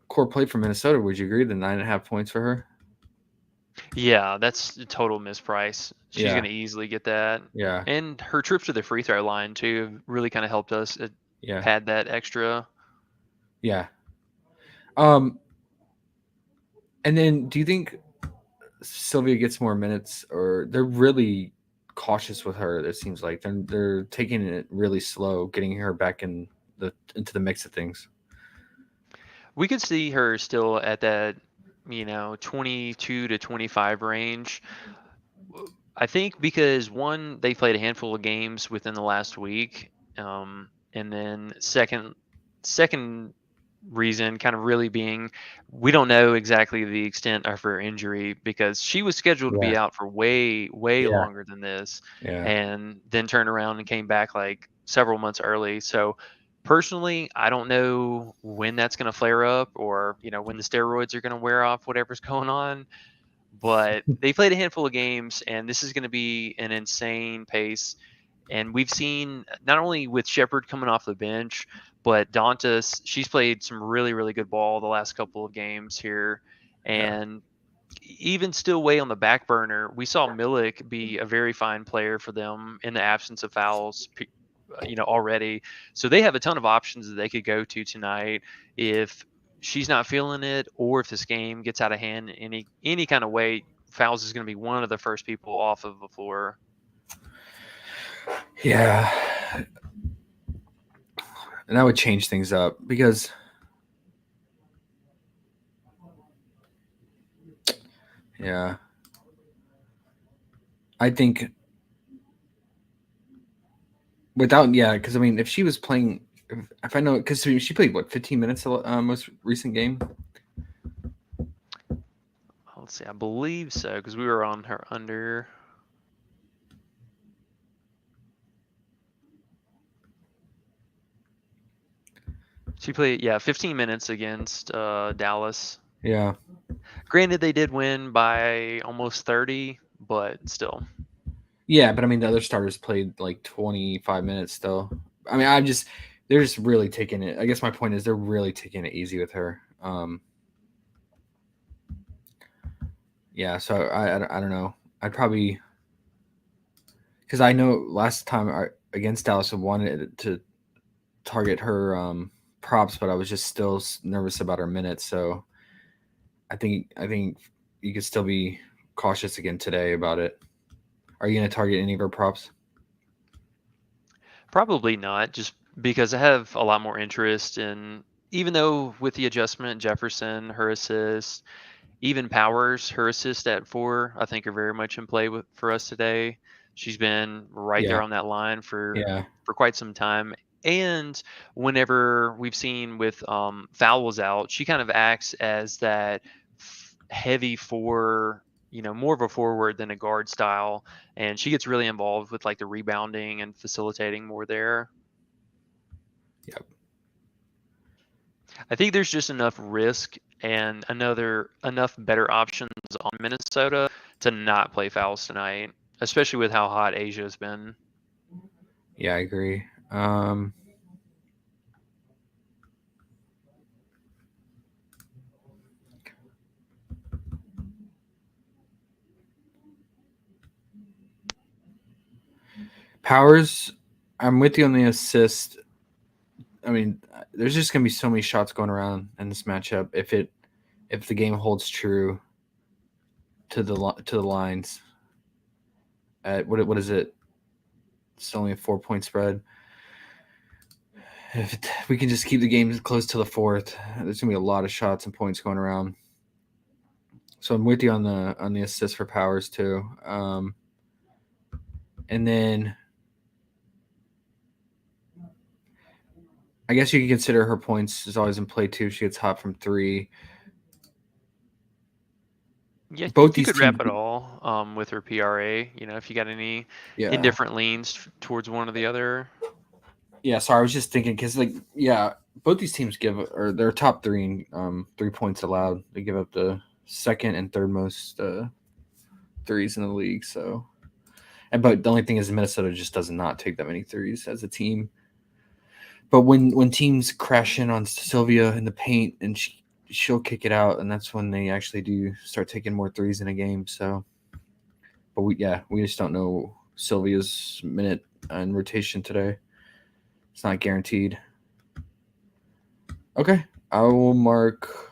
core play for Minnesota. Would you agree? The 9.5 points for her. yeah, that's a total misprice. She's Yeah. going to easily get that. Yeah. And her trips to the free throw line too really kind of helped us Yeah. pad that extra. Yeah. Um. And then, do you think Sylvia gets more minutes, or they're really cautious with her? It seems like they're taking it really slow, getting her back into the mix of things. We could see her still at that, 22 to 25 range. I think because one, they played a handful of games within the last week, and then second reason kind of really being we don't know exactly the extent of her injury because she was scheduled to Yeah. be out for way Yeah. longer than this, Yeah. and then turned around and came back like several months early. So personally, I don't know when that's going to flare up, or when the steroids are going to wear off, whatever's going on. But they played a handful of games, and this is going to be an insane pace. And we've seen not only with Shepard coming off the bench, but Dantas, she's played some really good ball the last couple of games here. Yeah. And even still way on the back burner, we saw Milik be a very fine player for them in the absence of fouls, already. So they have a ton of options that they could go to tonight if she's not feeling it, or if this game gets out of hand in any kind of way. Fouls is going to be one of the first people off of the floor. Yeah. And that would change things up because yeah. I think because I mean, if she was playing, if I know, because she played what 15 minutes most recent game. Let's see, I believe so because we were on her under. She played 15 minutes against Dallas. Yeah. Granted, they did win by almost 30, but still. Yeah, but I mean, the other starters played like 25 minutes still. I mean, they're just really taking it. I guess my point is they're really taking it easy with her. Yeah, so I don't know. I'd probably, because I know last time against Dallas, I wanted to target her props, but I was just still nervous about her minutes. So I think you could still be cautious again today about it. Are you going to target any of her props? Probably not, just because I have a lot more interest in, even though with the adjustment, Jefferson, her assist, even Powers, her assist at 4, I think are very much in play for us today. She's been right Yeah, there on that line for yeah, quite some time. And whenever we've seen with Fowl was out, she kind of acts as that heavy more of a forward than a guard style, and she gets really involved with like the rebounding and facilitating more there. yep, I think there's just enough risk and enough better options on Minnesota to not play fouls tonight, especially with how hot Asia's been. yeah. I agree. Powers, I'm with you on the assist. I mean, there's just gonna be so many shots going around in this matchup if the game holds true to the lines. At what is it? It's only a 4-point spread. If we can just keep the game close to the fourth, there's gonna be a lot of shots and points going around. So I'm with you on the assist for Powers too. And then I guess you can consider her points is always in play too. She gets hot from 3. Yeah, Both you these could wrap teams, it all with her PRA. If you got any yeah, indifferent leans towards one or the other. yeah. Sorry, I was just thinking because yeah, both these teams give or they're top three in 3 points allowed. They give up the second and third most threes in the league. So, but the only thing is Minnesota just does not take that many threes as a team. But when teams crash in on Sylvia in the paint and she'll kick it out, and that's when they actually do start taking more threes in a game. So, but we just don't know Sylvia's minute and rotation today. It's not guaranteed. Okay, I will mark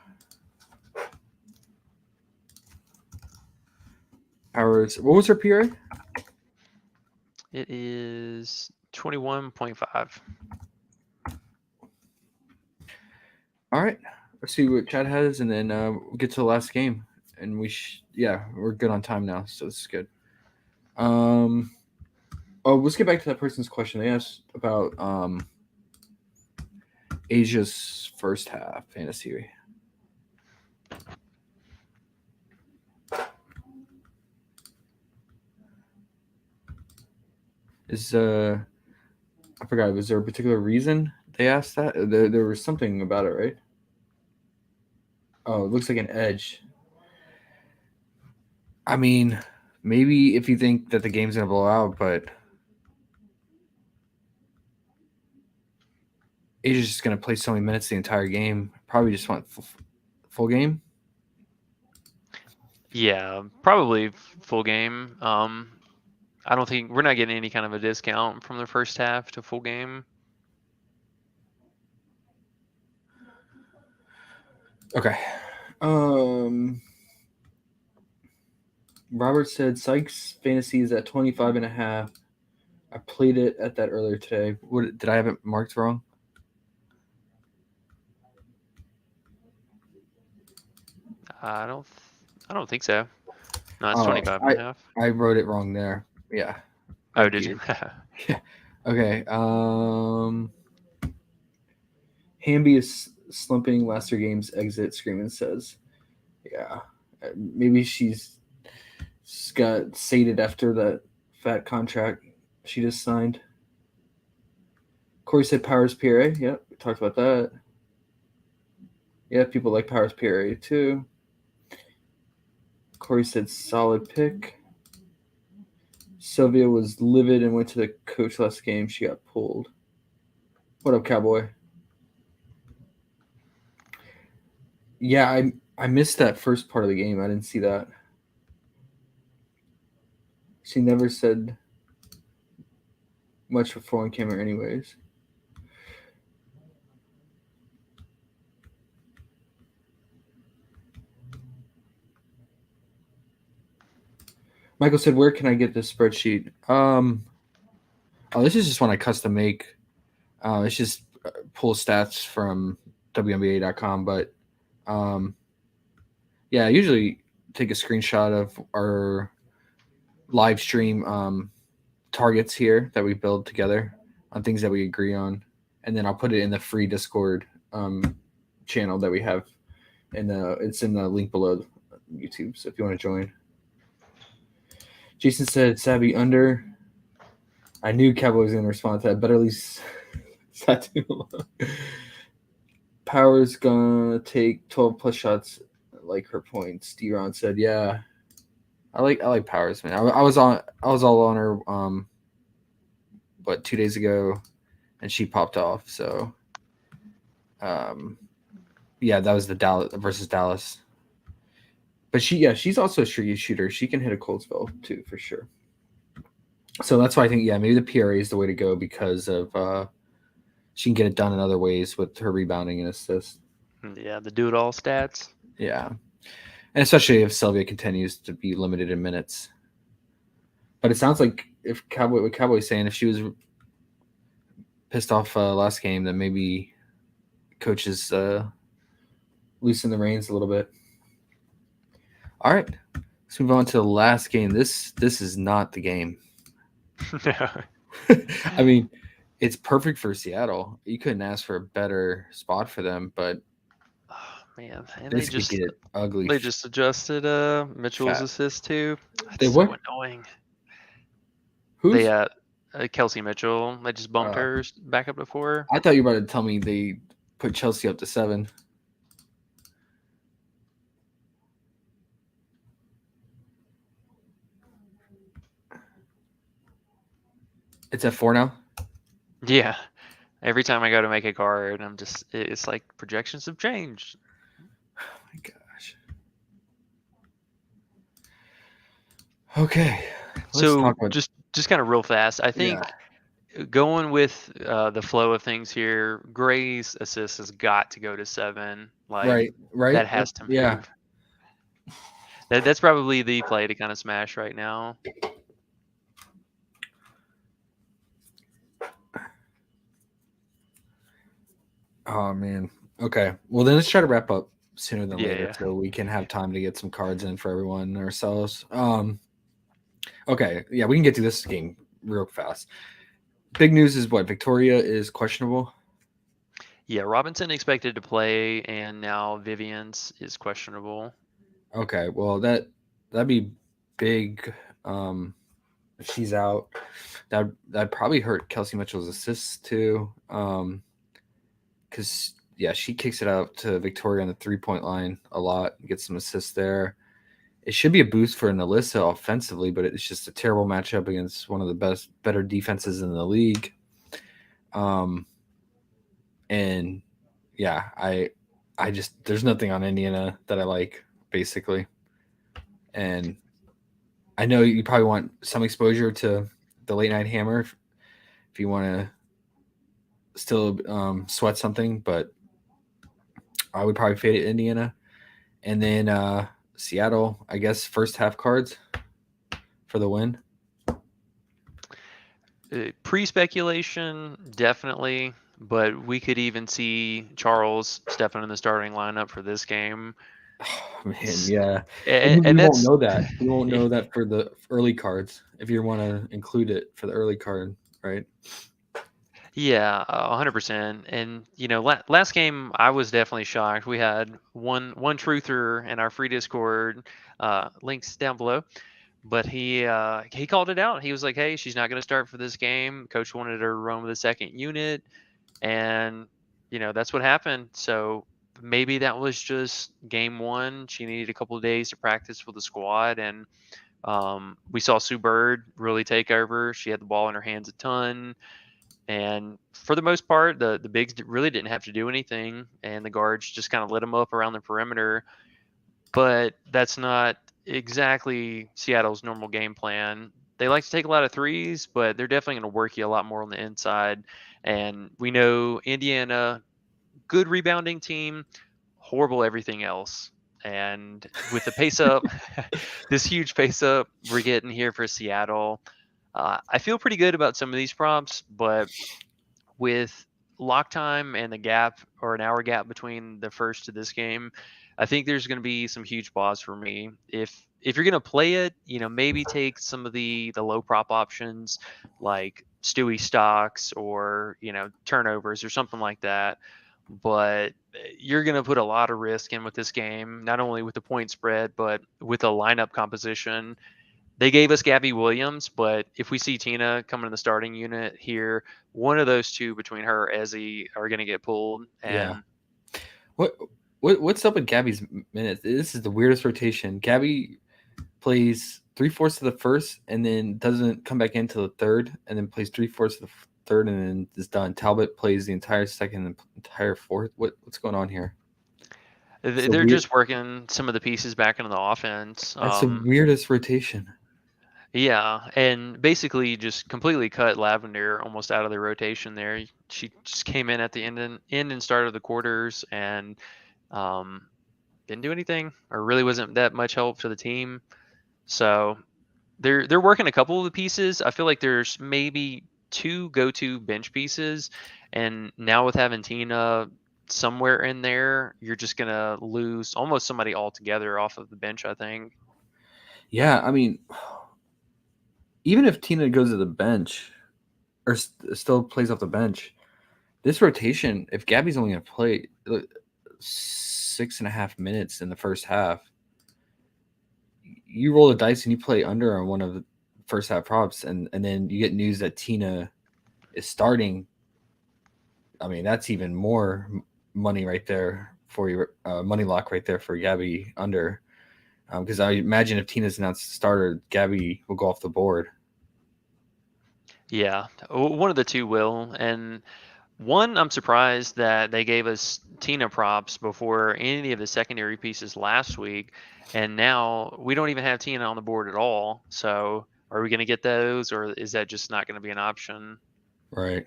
ours. What was her PRA? It is 21.5. All right, let's see what Chad has, and then we'll get to the last game. And we're good on time now, so this is good. Oh, let's get back to that person's question. They asked about Asia's first half fantasy. Is I forgot. Was there a particular reason they asked that? There was something about it, right? Oh, it looks like an edge. I mean, maybe if you think that the game's gonna blow out, but Asia's just gonna play so many minutes the entire game. Probably just want full game. Yeah, probably full game. I don't think we're not getting any kind of a discount from the first half to full game. Okay. Robert said Sykes fantasy is at 25.5. I played it at that earlier today. What did I have it marked wrong? I don't. I don't think so. No, it's Oh, 25 and a half. I wrote it wrong there. Yeah. Oh, did you? Yeah. Okay. Hamby is slumping last 3 games. Exit screaming says, yeah, maybe she's got sated after that fat contract she just signed. Corey said Powers PRA. Yep, we talked about that. Yeah, people like Powers PRA too. Corey said solid pick. Sylvia was livid and went to the coach last game. She got pulled. What up, Cowboy? Yeah, I missed that first part of the game. I didn't see that. She never said much before on camera anyways. Michael said, where can I get this spreadsheet? This is just one I custom make. It's just pull stats from WNBA.com, but yeah, I usually take a screenshot of our live stream targets here that we build together on things that we agree on, and then I'll put it in the free Discord channel that we have, and it's in the link below YouTube. So if you want to join. Jason said Savvy under. I knew Cowboy was going to respond to that, but at least it's not too long. Power's gonna take 12 plus shots like her points. D-Ron said, yeah. I like Powers, man. I was all on her but 2 days ago and she popped off. So yeah, that was the Dallas versus Dallas. But she's also a streaky shooter. She can hit a cold spell too, for sure. So that's why I think, maybe the PRA is the way to go because of she can get it done in other ways with her rebounding and assists. Yeah, the do-it-all stats. Yeah. And especially if Sylvia continues to be limited in minutes. But it sounds like what Cowboy's saying, if she was pissed off last game, then maybe coaches loosen the reins a little bit. All right. Let's move on to the last game. This is not the game. I mean, it's perfect for Seattle. You couldn't ask for a better spot for them, but man, and This could get ugly. they just adjusted Mitchell's Fat. assist too. They That's so what? annoying. They Who's? Kelsey Mitchell. They just bumped Uh, her back up to 4. I thought you were about to tell me they put Chelsea up to 7. It's at 4 now. Yeah. Every time I go to make a card, it's like projections have changed. Oh my gosh. Okay. Let's So talk about just kind of real fast, I think going with the flow of things here, Gray's assist has got to go to 7. Like right. that has to Yeah. move. That's probably the play to kind of smash right now. Oh man. Okay. Well, then let's try to wrap up sooner than later Yeah. so we can have time to get some cards in for everyone ourselves. Okay. Yeah, we can get to this game real fast. Big news is what? Victoria is questionable. Yeah, Robinson expected to play, and now Vivian's is questionable. Okay. Well, that'd be big. If she's out, that'd probably hurt Kelsey Mitchell's assists too. Because yeah, she kicks it out to Victoria on the 3-point line a lot, gets some assists there. It should be a boost for an Alyssa offensively, but it's just a terrible matchup against one of the better defenses in the league. And yeah, I just there's nothing on Indiana that I like basically, and I know you probably want some exposure to the late night hammer if you want to still sweat something, but I would probably fade it Indiana, and then Seattle. I guess first half cards for the win. Pre-speculation, definitely, but we could even see Charles stepping in the starting lineup for this game. Oh, man, yeah, And we won't that's know that. We won't know that for the early cards if you want to include it for the early card, right? yeah, 100%. And last game I was definitely shocked. We had one truther in our free Discord, links down below, but he called it out. He was like, "Hey, she's not going to start for this game. Coach wanted her to run with the second unit." And that's what happened. So maybe that was just game 1. She needed a couple of days to practice with the squad, and we saw Sue Bird really take over. She had the ball in her hands a ton, and for the most part the bigs really didn't have to do anything, and the guards just kind of lit them up around the perimeter. But that's not exactly Seattle's normal game plan. They like to take a lot of threes, but they're definitely going to work you a lot more on the inside. And we know Indiana, good rebounding team, horrible everything else. And with the pace up, this huge pace up we're getting here for Seattle, I feel pretty good about some of these props, but with lock time and the gap, or an hour gap between the first to this game, I think there's going to be some huge pause for me. If you're going to play it, maybe take some of the low prop options like Stewie stocks, or turnovers or something like that. But you're going to put a lot of risk in with this game, not only with the point spread, but with the lineup composition. They gave us Gabby Williams, but if we see Tina coming in the starting unit here, one of those two between her or Ezzy are going to get pulled. Yeah. And What's up with Gabby's minutes? This is the weirdest rotation. Gabby plays 3/4 of the first, and then doesn't come back into the third, and then plays 3/4 of the third, and then is done. Talbot plays the entire second and entire fourth. What's going on here? they're just working some of the pieces back into the offense. That's the weirdest rotation. Yeah, and basically just completely cut Lavender almost out of the rotation there. She just came in at the end and started the quarters, and didn't do anything, or really wasn't that much help to the team. So they're working a couple of the pieces. I feel like there's maybe 2 go-to bench pieces, and now with having Tina somewhere in there, you're just gonna lose almost somebody altogether off of the bench, I think. Yeah, I mean, even if Tina goes to the bench or still plays off the bench, this rotation, if Gabby's only going to play 6.5 minutes in the first half. You roll the dice and you play under on one of the first half props, and then you get news that Tina is starting. I mean, that's even more money right there for your money lock right there for Gabby under. Because I imagine if Tina's announced the starter, Gabby will go off the board. Yeah, one of the two will. And one, I'm surprised that they gave us Tina props before any of the secondary pieces last week, and now we don't even have Tina on the board at all. So are we going to get those, or is that just not going to be an option? Right.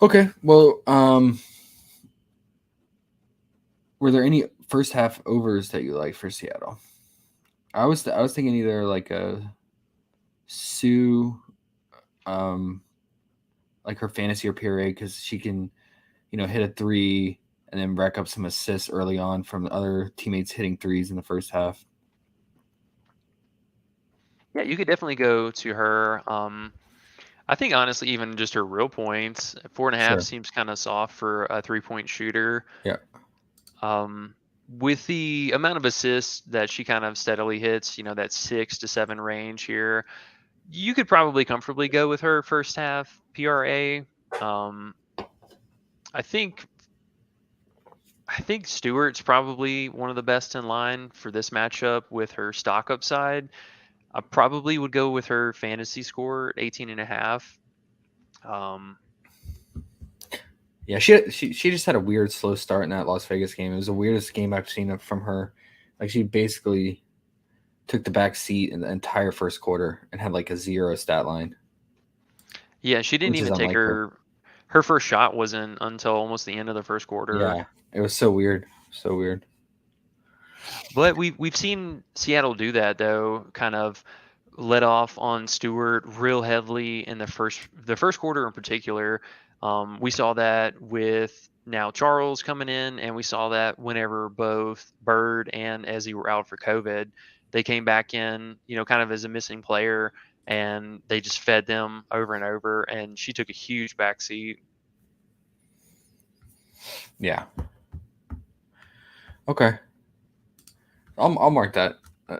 Okay. Well, were there any first half overs that you like for Seattle? I was thinking either like a Sue, um, like her fantasy or PRA because she can, hit a three and then rack up some assists early on from the other teammates hitting threes in the first half. Yeah, you could definitely go to her. I think honestly, even just her real points, 4.5 Sure. seems kind of soft for a 3-point shooter. Yeah. With the amount of assists that she kind of steadily hits, that 6 to 7 range here, you could probably comfortably go with her first half PRA. Um, I think Stewart's probably one of the best in line for this matchup with her stock upside. I probably would go with her fantasy score at 18.5. Um, Yeah, she just had a weird slow start in that Las Vegas game. It was the weirdest game I've seen from her. Like she basically took the back seat in the entire first quarter and had like a 0 stat line, yeah, she didn't which is even take unlike her. her first shot wasn't until almost the end of the first quarter. Yeah, it was so weird, so weird. But we've seen Seattle do that though, kind of let off on Stewart real heavily in the first quarter in particular. We saw that with now Charles coming in, and we saw that whenever both Bird and Ezzy were out for COVID, they came back in, kind of as a missing player, and they just fed them over and over, and she took a huge backseat. Yeah. Okay. I'll mark that.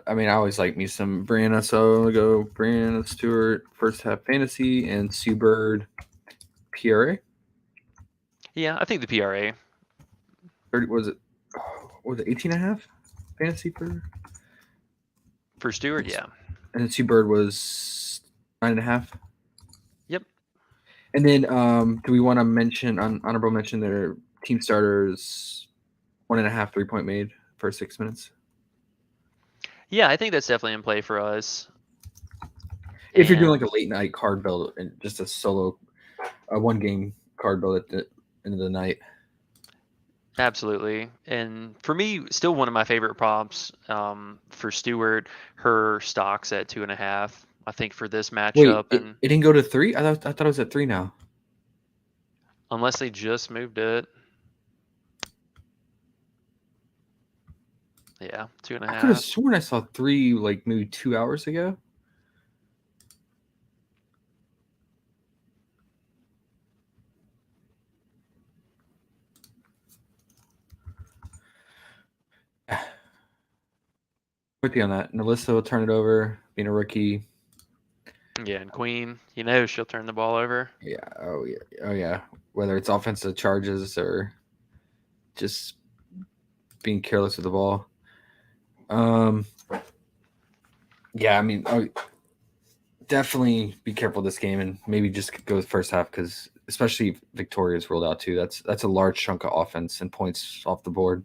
I mean, I always like me some Brianna, so I'll go Brianna Stewart first half fantasy and Sue Bird PRA. Yeah, I think the PRA 30 was it 18.5 fantasy for Stewart, yeah. and then Sue Bird was 9.5. Yep. And then do we want to mention honorable mention their team starters 1.5 3-point made for 6 minutes? Yeah, I think that's definitely in play for us. If you're doing like And a late night card build and just a solo, a 1 game card build at the end of the night. absolutely. And for me, still one of my favorite props for Stewart, her stocks at 2.5. I think for this Wait, matchup, it, and it didn't go to 3? I thought it was at 3 now. unless they just moved it, yeah, two and a I could have half. sworn I saw 3 like maybe 2 hours ago. With you on that. Melissa will turn it over, being a rookie. Yeah, and Queen, she'll turn the ball over. Yeah. Oh yeah. Oh yeah. Whether it's offensive charges or just being careless with the ball. Yeah. I mean, definitely be careful this game and maybe just go with first half because especially if Victoria's rolled out too. That's a large chunk of offense and points off the board.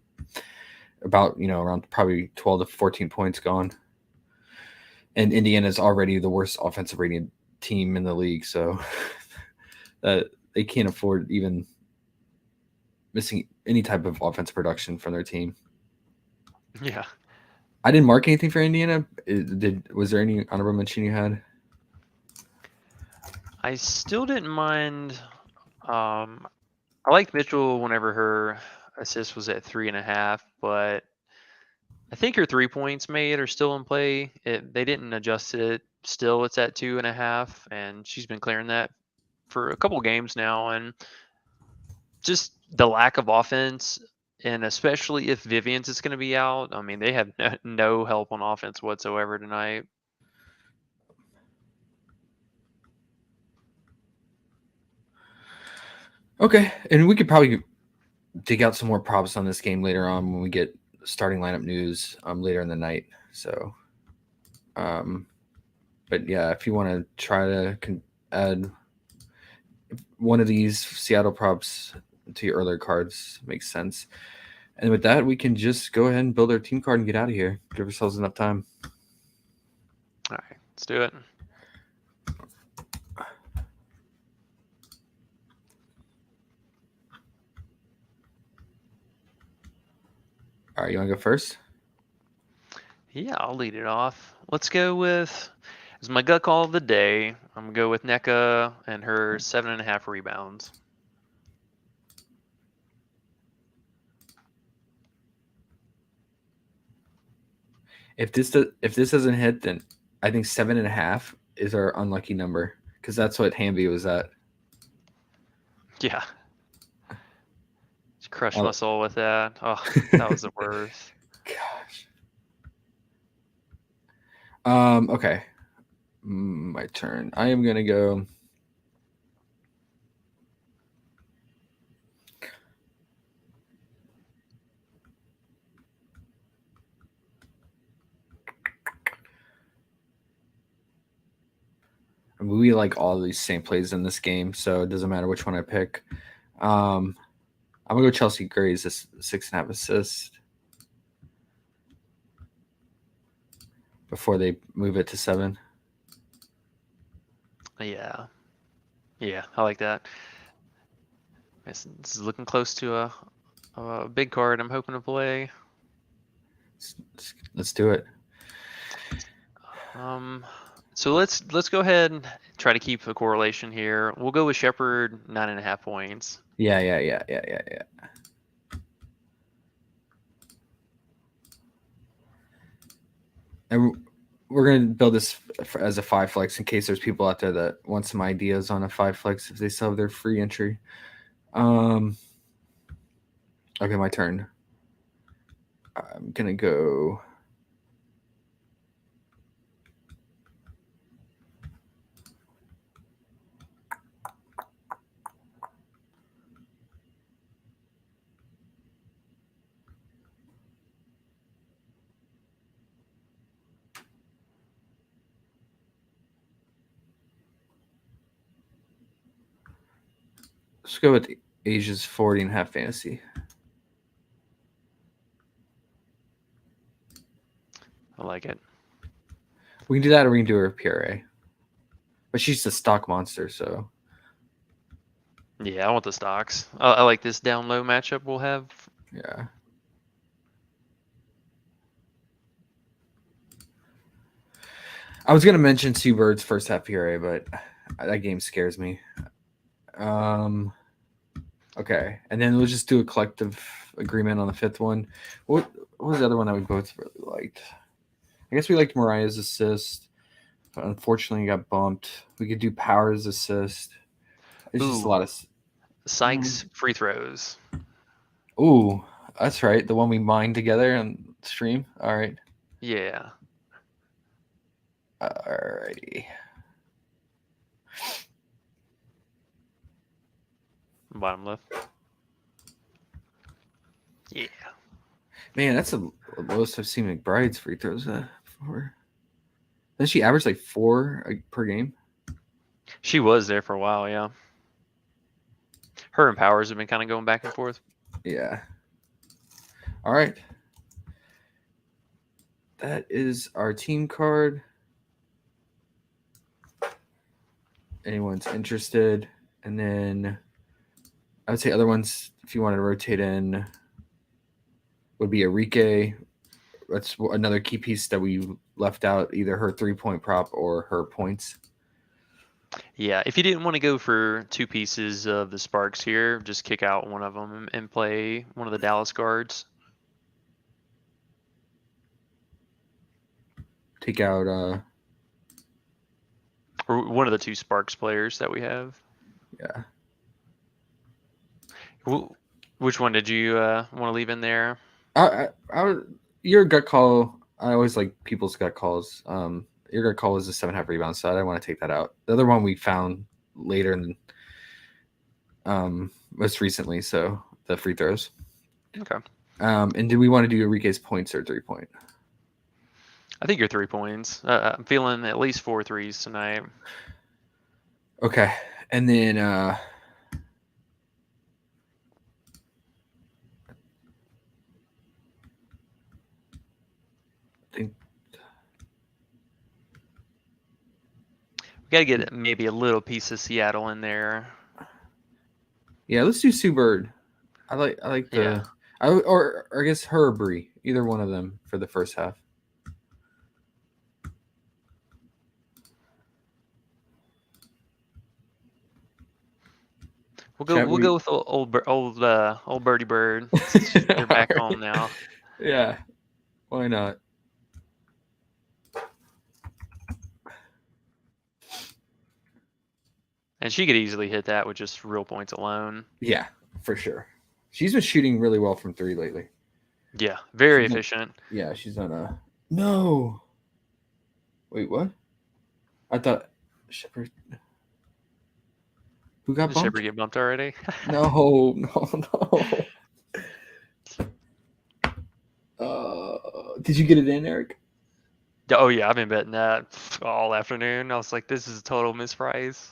About around probably 12 to 14 points gone. And Indiana's already the worst offensive rated team in the league, so they can't afford even missing any type of offensive production from their team. Yeah. I didn't mark anything for Indiana. Was there any honorable mention you had? I still didn't mind. I liked Mitchell whenever her assist was at 3.5, but I think her 3 points made are still in play. They didn't adjust it. Still, it's at 2.5, and she's been clearing that for a couple games now. And just the lack of offense, and especially if Vivian's is going to be out. I mean, they have no help on offense whatsoever tonight. Okay, and we could probably dig out some more props on this game later on when we get starting lineup news later in the night. So, but yeah, if you want to try to add one of these Seattle props to your earlier cards, makes sense. And with that, we can just go ahead and build our team card and get out of here. Give ourselves enough time. All right, let's do it. All right, you want to go first? Yeah, I'll lead it off. Let's go with, as my gut call of the day, I'm going to go with NECA and her 7.5 rebounds. If this doesn't hit, then I think 7.5 is our unlucky number because that's what Hamby was at. Yeah. Just crushed my soul with that. Oh, that was the worst. Gosh. Okay. My turn. I am gonna go. We like all these same plays in this game, so it doesn't matter which one I pick. I'm gonna go Chelsea Gray's 6.5 assist before they move it to 7. Yeah. Yeah, I like that. This is looking close to a big card I'm hoping to play. Let's do it. So let's go ahead and try to keep a correlation here. We'll go with Shepard 9.5 points. Yeah. And we're going to build this as a 5 flex in case there's people out there that want some ideas on a 5 flex if they still have their free entry. Okay, my turn. I'm going to go. Let's go with Asia's 40.5 fantasy. I like it. We can do that or we can do her PRA. But she's a stock monster, so. Yeah, I want the stocks. I like this down low matchup we'll have. Yeah. I was going to mention Seabird's first half PRA, but that game scares me. Okay, and then we'll just do a collective agreement on the 5th one. What was the other one that we both really liked? I guess we liked Mariah's assist, but unfortunately got bumped. We could do Power's assist. It's just a lot of Sykes free throws. Ooh, that's right. The one we mined together on stream. All right. Yeah. Alrighty. Bottom left. Yeah. Man, that's the lowest I've seen McBride's free throws before. Doesn't she average like 4 per game? She was there for a while, yeah. Her and Powers have been kind of going back and forth. Yeah. All right. That is our team card. Anyone's interested. And then I would say other ones, if you want to rotate in, would be Enrique. That's another key piece that we left out, either her 3-point prop or her points. Yeah, if you didn't want to go for 2 pieces of the Sparks here, just kick out one of them and play one of the Dallas guards. Take out or one of the 2 Sparks players that we have. Yeah. Which one did you want to leave in there? Your gut call. I always like people's gut calls. Your gut call is a 7.5 rebound, so I don't want to take that out. The other one we found later in most recently, so the free throws. Okay. And do we want to do Enrique's points or 3-point? I think you're 3 points. I'm feeling at least 4 threes tonight. Okay, and then I think We got to get maybe a little piece of Seattle in there. yeah, let's do Sue Bird. I like the Yeah. or I guess her or Bree, either one of them for the first half. We'll go with old Birdie Bird since they're back home now. Yeah, why not? And she could easily hit that with just real points alone. Yeah, for sure. She's been shooting really well from 3 lately. Yeah, very efficient. Yeah, she's on a no. Wait, what? I thought Shepard. Who got Did bumped? Shepard get bumped already? No. Did you get it in, Eric? Oh yeah, I've been betting that all afternoon. I was like, this is a total misprice.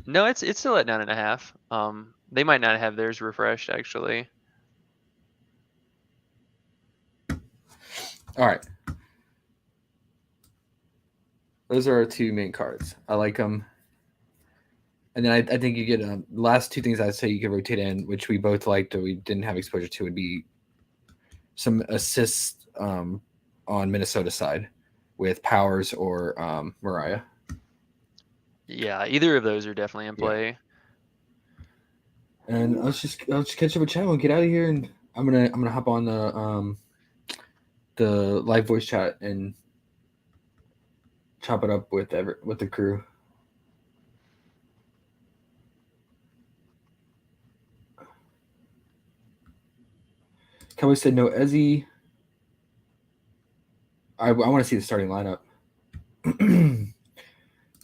No, it's still at 9.5. They might not have theirs refreshed actually. All right. Those are our 2 main cards. I like them. And then I think you get the last 2 things I'd say you could rotate in, which we both liked that we didn't have exposure to, would be some assists on Minnesota side with Powers or Mariah. Yeah, either of those are definitely in play. And I'll just catch up with Chad and get out of here. And I'm gonna hop on the live voice chat and chop it up with the crew. Cowboys said no Ezzy. I want to see the starting lineup.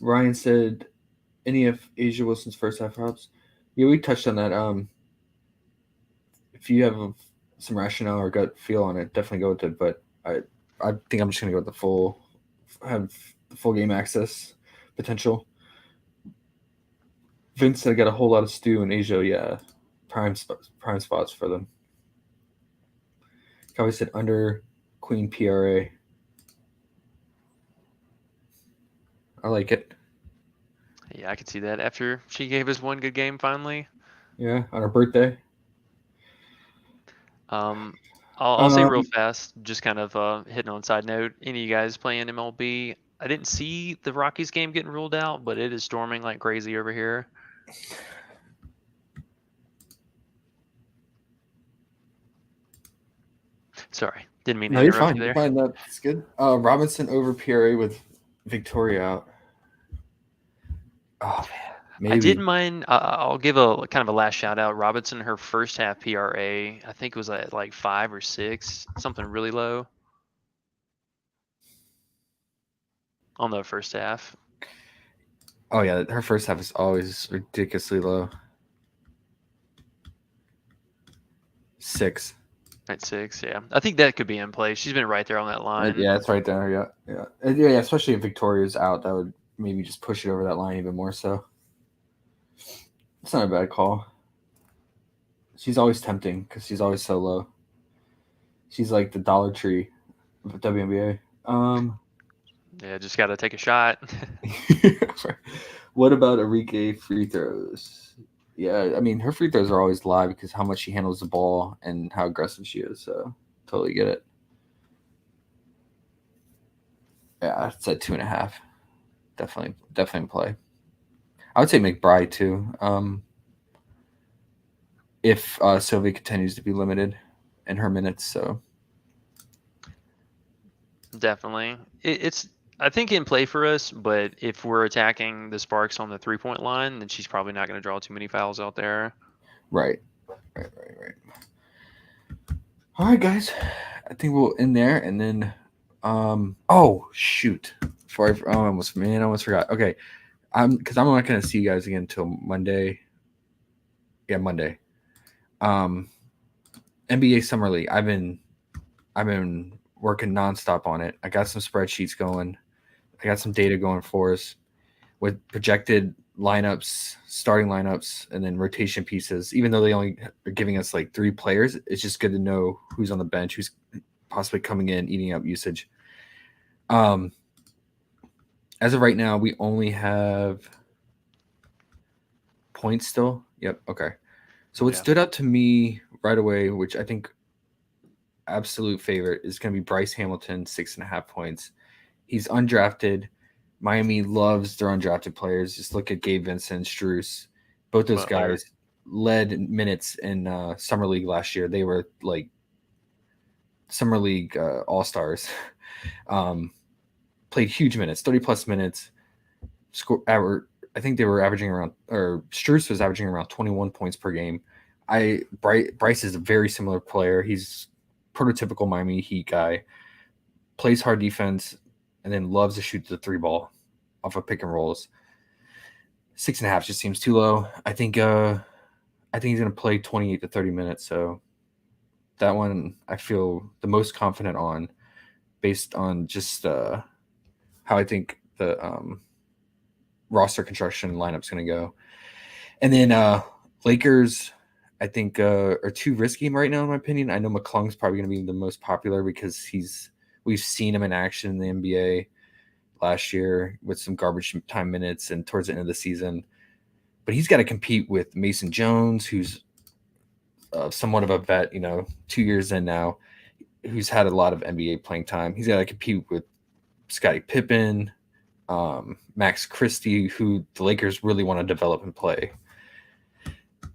Ryan said any of Asia Wilson's first half props. Yeah, we touched on that. If you have some rationale or gut feel on it, definitely go with it. But I think I'm just gonna go with the full game access potential. Vince said got a whole lot of stew in Asia. Yeah, prime spots for them. Cowboys said under Queen PRA. I like it. Yeah, I could see that after she gave us one good game finally. Yeah, on her birthday. I'll say real fast, just kind of hitting on side note. Any of you guys playing MLB? I didn't see the Rockies game getting ruled out, but it is storming like crazy over here. Sorry, didn't mean to interrupt you there. You're fine. That's good. Robinson over PRA with Victoria out. Oh man, maybe. I didn't mind. I'll give a kind of a last shout out. Robinson, her first half PRA, I think was at like 5 or 6, something really low on the first half. Oh yeah, her first half is always ridiculously low. 6. At 6, yeah. I think that could be in play. She's been right there on that line. Yeah, it's right there. Yeah. Especially if Victoria's out, that would maybe just push it over that line even more. So it's not a bad call. She's always tempting because she's always so low. She's like the Dollar Tree of WNBA. Yeah, just got to take a shot. What about Enrique free throws? Yeah, I mean, her free throws are always live because how much she handles the ball and how aggressive she is. So totally get it. Yeah, it's at 2.5. Definitely in play. I would say McBride too. If Sylvie continues to be limited in her minutes, so Definitely, it's I think in play for us. But if we're attacking the Sparks on the 3-point line, then she's probably not going to draw too many fouls out there. Right. All right, guys. I think we'll end there, and then, oh shoot! Before I almost forgot. Okay, because I'm not gonna see you guys again until Monday. Yeah, Monday. Um, NBA Summer League. I've been working nonstop on it. I got some spreadsheets going. I got some data going for us with projected lineups, starting lineups, and then rotation pieces. Even though they only are giving us like 3 players, it's just good to know who's on the bench, who's possibly coming in, eating up usage. As of right now, we only have points still. Yep. Okay. So what Yeah. stood out to me right away, which I think absolute favorite, is going to be Bryce Hamilton, 6.5 points. He's undrafted. Miami loves their undrafted players. Just look at Gabe Vincent, Strus. Both those Butler. guys led minutes in summer league last year. They were like summer league all stars. Played huge minutes, 30 plus minutes. I think they were averaging around, or Strus was averaging around 21 points per game. Bryce is a very similar player. He's prototypical Miami Heat guy. Plays hard defense, and then loves to shoot the 3 ball off of pick and rolls. 6.5 just seems too low. I think he's gonna play 28 to 30 minutes. So that one I feel the most confident on, based on just how I think the roster construction lineup's gonna go. And then Lakers, I think are too risky right now in my opinion. I know McClung's probably gonna be the most popular because we've seen him in action in the NBA last year with some garbage time minutes and towards the end of the season. But he's got to compete with Mason Jones, who's somewhat of a vet, 2 years in now, who's had a lot of NBA playing time. He's got to compete with Scottie Pippen, Max Christie, who the Lakers really want to develop and play.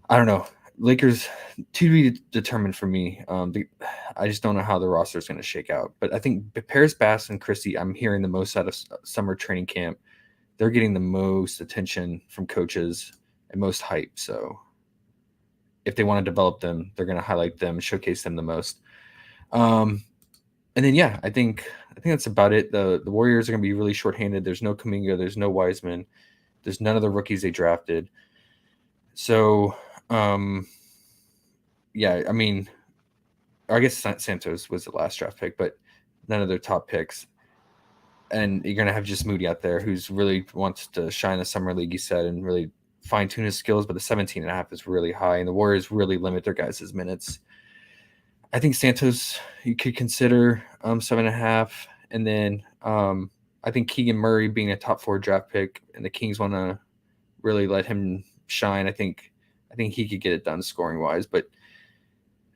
I don't know. Lakers to be determined for me. I just don't know how the roster is going to shake out. But I think Paris Bass and Christie, I'm hearing the most out of summer training camp. They're getting the most attention from coaches and most hype. So if they want to develop them, they're going to highlight them, showcase them the most. And then I think that's about it. The Warriors are going to be really shorthanded. There's no Kuminga, there's no Wiseman, there's none of the rookies they drafted. So I mean, I guess Santos was the last draft pick, but none of their top picks. And you're going to have just Moody out there who's really wants to shine the summer league, you said, and really fine tune his skills. But the 17.5 is really high, and the Warriors really limit their guys' minutes. I think Santos you could consider 7.5, and then I think Keegan Murray being a top 4 draft pick, and the Kings want to really let him shine. I think he could get it done scoring wise, but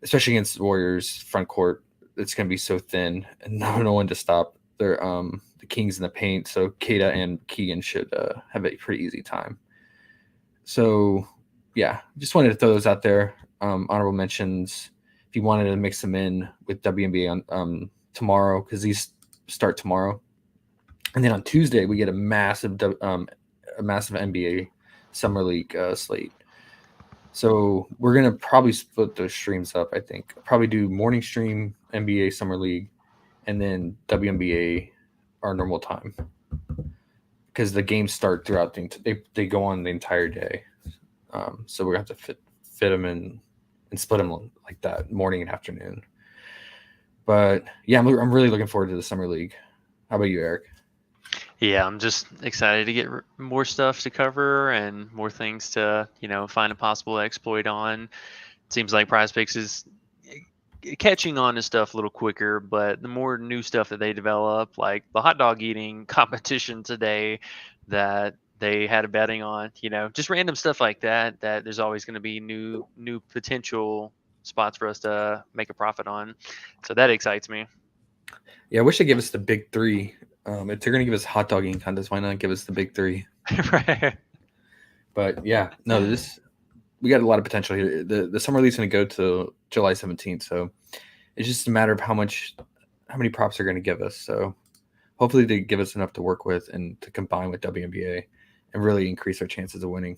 especially against the Warriors front court, it's going to be so thin and no one to stop their the Kings in the paint. So Keita and Keegan should have a pretty easy time. So just wanted to throw those out there. Honorable mentions. If you wanted to mix them in with WNBA on tomorrow, because these start tomorrow, and then on Tuesday we get a massive NBA Summer League slate. So we're gonna probably split those streams up. I think probably do morning stream NBA Summer League, and then WNBA our normal time, because the games start throughout they go on the entire day. So we're gonna have to fit them in and split them like that, morning and afternoon. But I'm really looking forward to the Summer League. How about you, Eric? Yeah, I'm just excited to get more stuff to cover and more things to, find a possible exploit on. It seems like PrizePicks is catching on to stuff a little quicker, but the more new stuff that they develop, like the hot dog eating competition today that they had a betting on, just random stuff like that there's always going to be new potential spots for us to make a profit on. So that excites me. Yeah, I wish they gave us the big 3. If they're going to give us hot dog eating contest, why not give us the big 3? Right. But we got a lot of potential here. The summer league's going to go to July 17th, so it's just a matter of how many props they're going to give us. So hopefully they give us enough to work with and to combine with WNBA and really increase our chances of winning.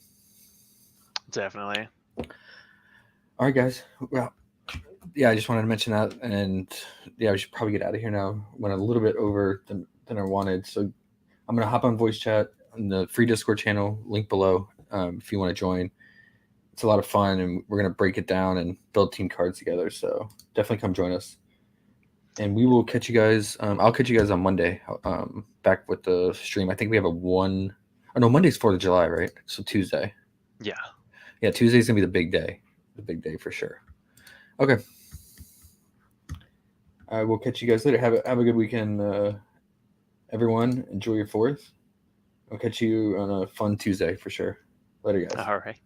Definitely. All right, guys. Well, yeah, I just wanted to mention that, and yeah, we should probably get out of here now. Went a little bit over than I wanted, so I'm gonna hop on voice chat on the free Discord channel, link below, if you want to join. It's a lot of fun, and we're gonna break it down and build team cards together. So definitely come join us, and we will catch you guys. I'll catch you guys on Monday, back with the stream. I think we have a one. Oh no, Monday's 4th of July, right? So Tuesday. Yeah, Tuesday's gonna be the big day. The big day for sure. Okay. I will catch you guys later. Have a good weekend, everyone. Enjoy your 4th. I'll catch you on a fun Tuesday for sure. Later, guys. All right.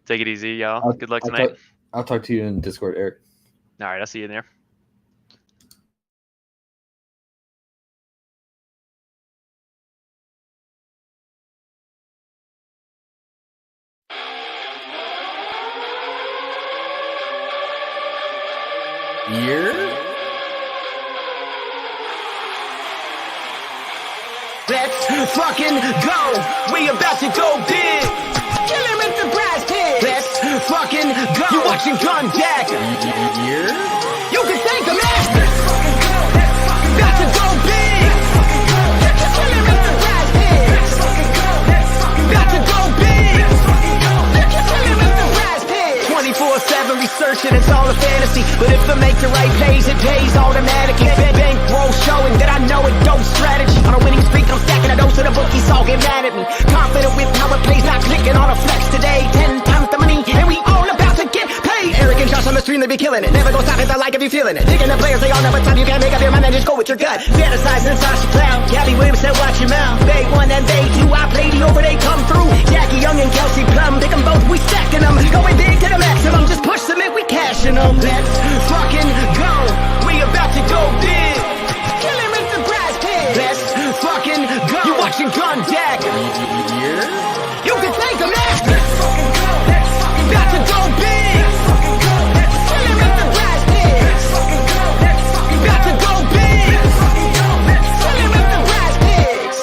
Take it easy, y'all. Good luck tonight. I'll talk to you in Discord, Eric. All right, I'll see you in there. Let's fucking go. We about to go big. Kill him with the brass pig. Let's fucking go. You watching Contact? You can thank the master. About to go big. Kill him with the brass pig. About to go big. Kill him with the brass pig. 24/7 researching, it's all a fantasy. But if I make the right plays, it pays automatically. Bankroll showing that I know it goes strategy. On a winning streak, I'm stacking a dose of the bookies, all get mad at me. Confident with how it plays, not clicking on a flex today. 10 times the money, and we all about to get paid. Eric and Josh on the stream, they be killing it. Never gonna stop it, I like if you feeling it. Picking the players, they all know what time you can't make up your mind and just go with your gut. Fantasizing, Sasha Clown. Gabby Williams said, watch your mouth. They 1 and they 2, I play the over, they come through. Jackie Young and Kelsey Plum, pick them both, we stacking them. Going big to the maximum, just push them in, we cashing them. Let's fucking go. We about to go big. Kill him with the brass pig. Let's fucking go. You watching Contact? You can thank the master. About to go big. Kill him with the brass pig. About to go big. Kill him with the brass pigs.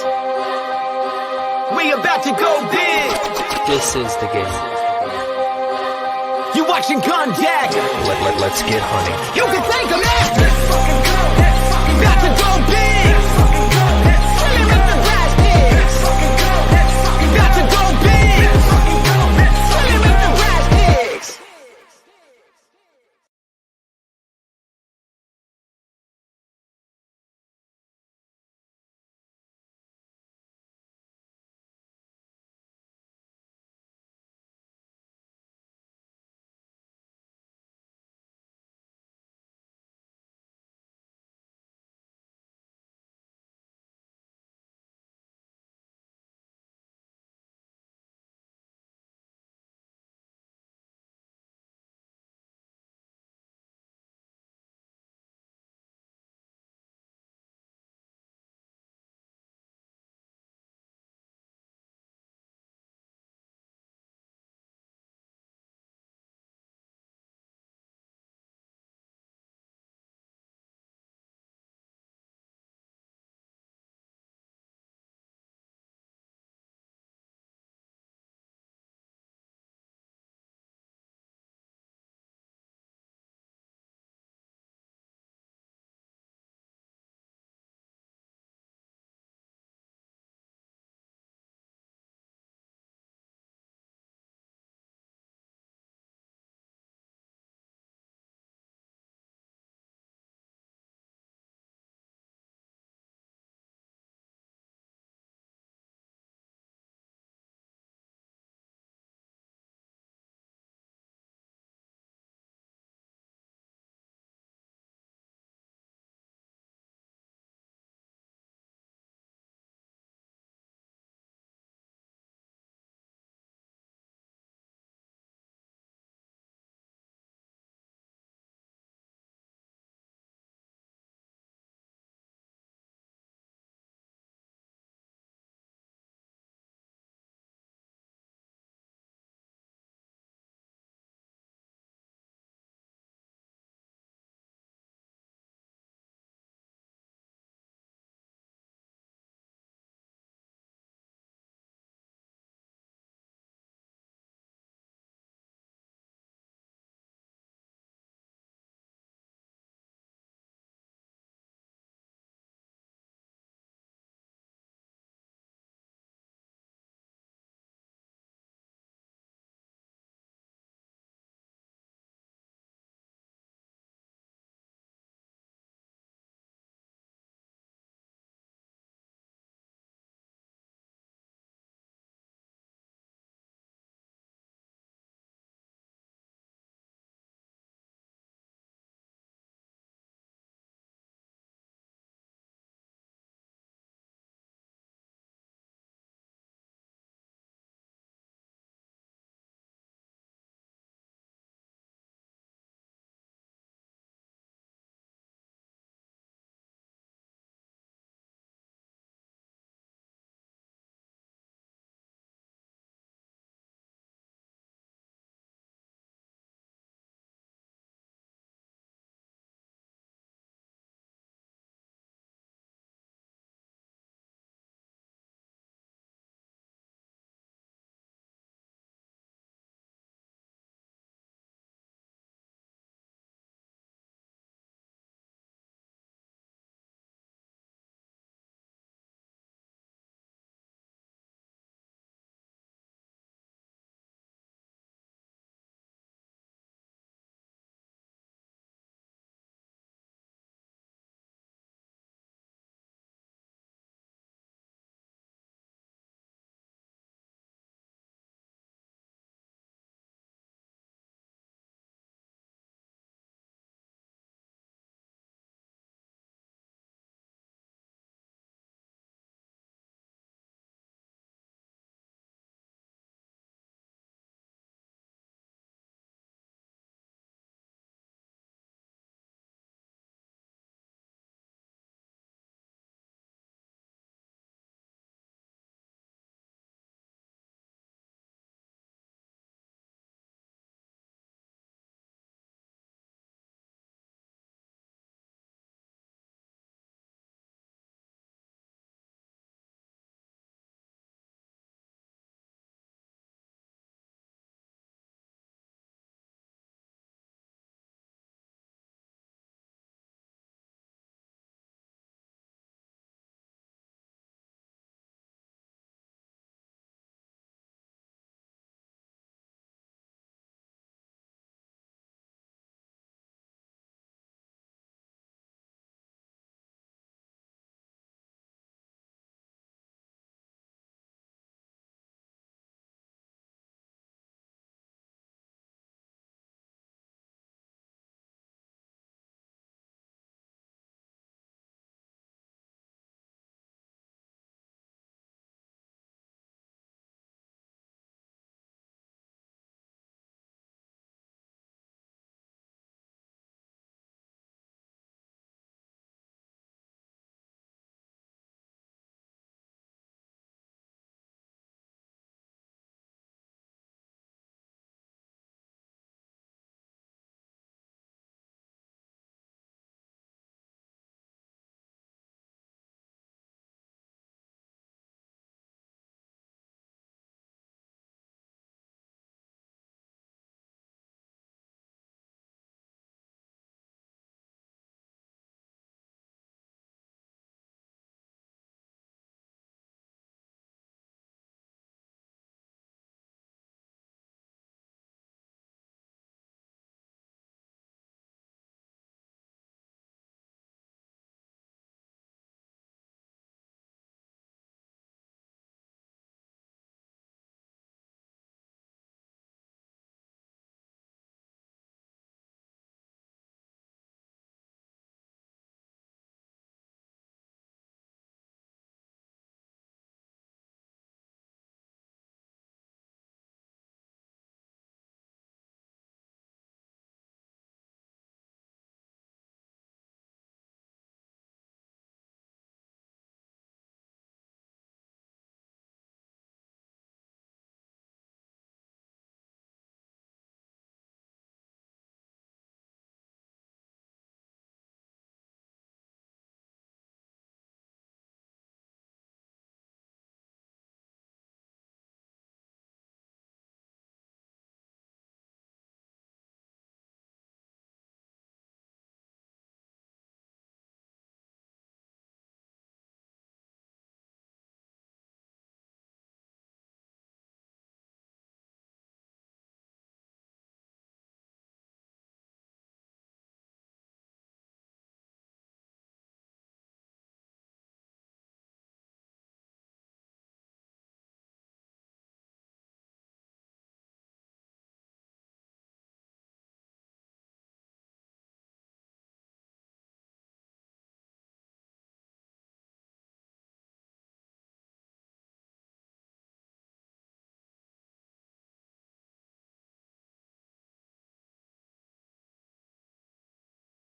We about to go big. This is the game. You watching Contact? Let's get hunting. You can thank the master.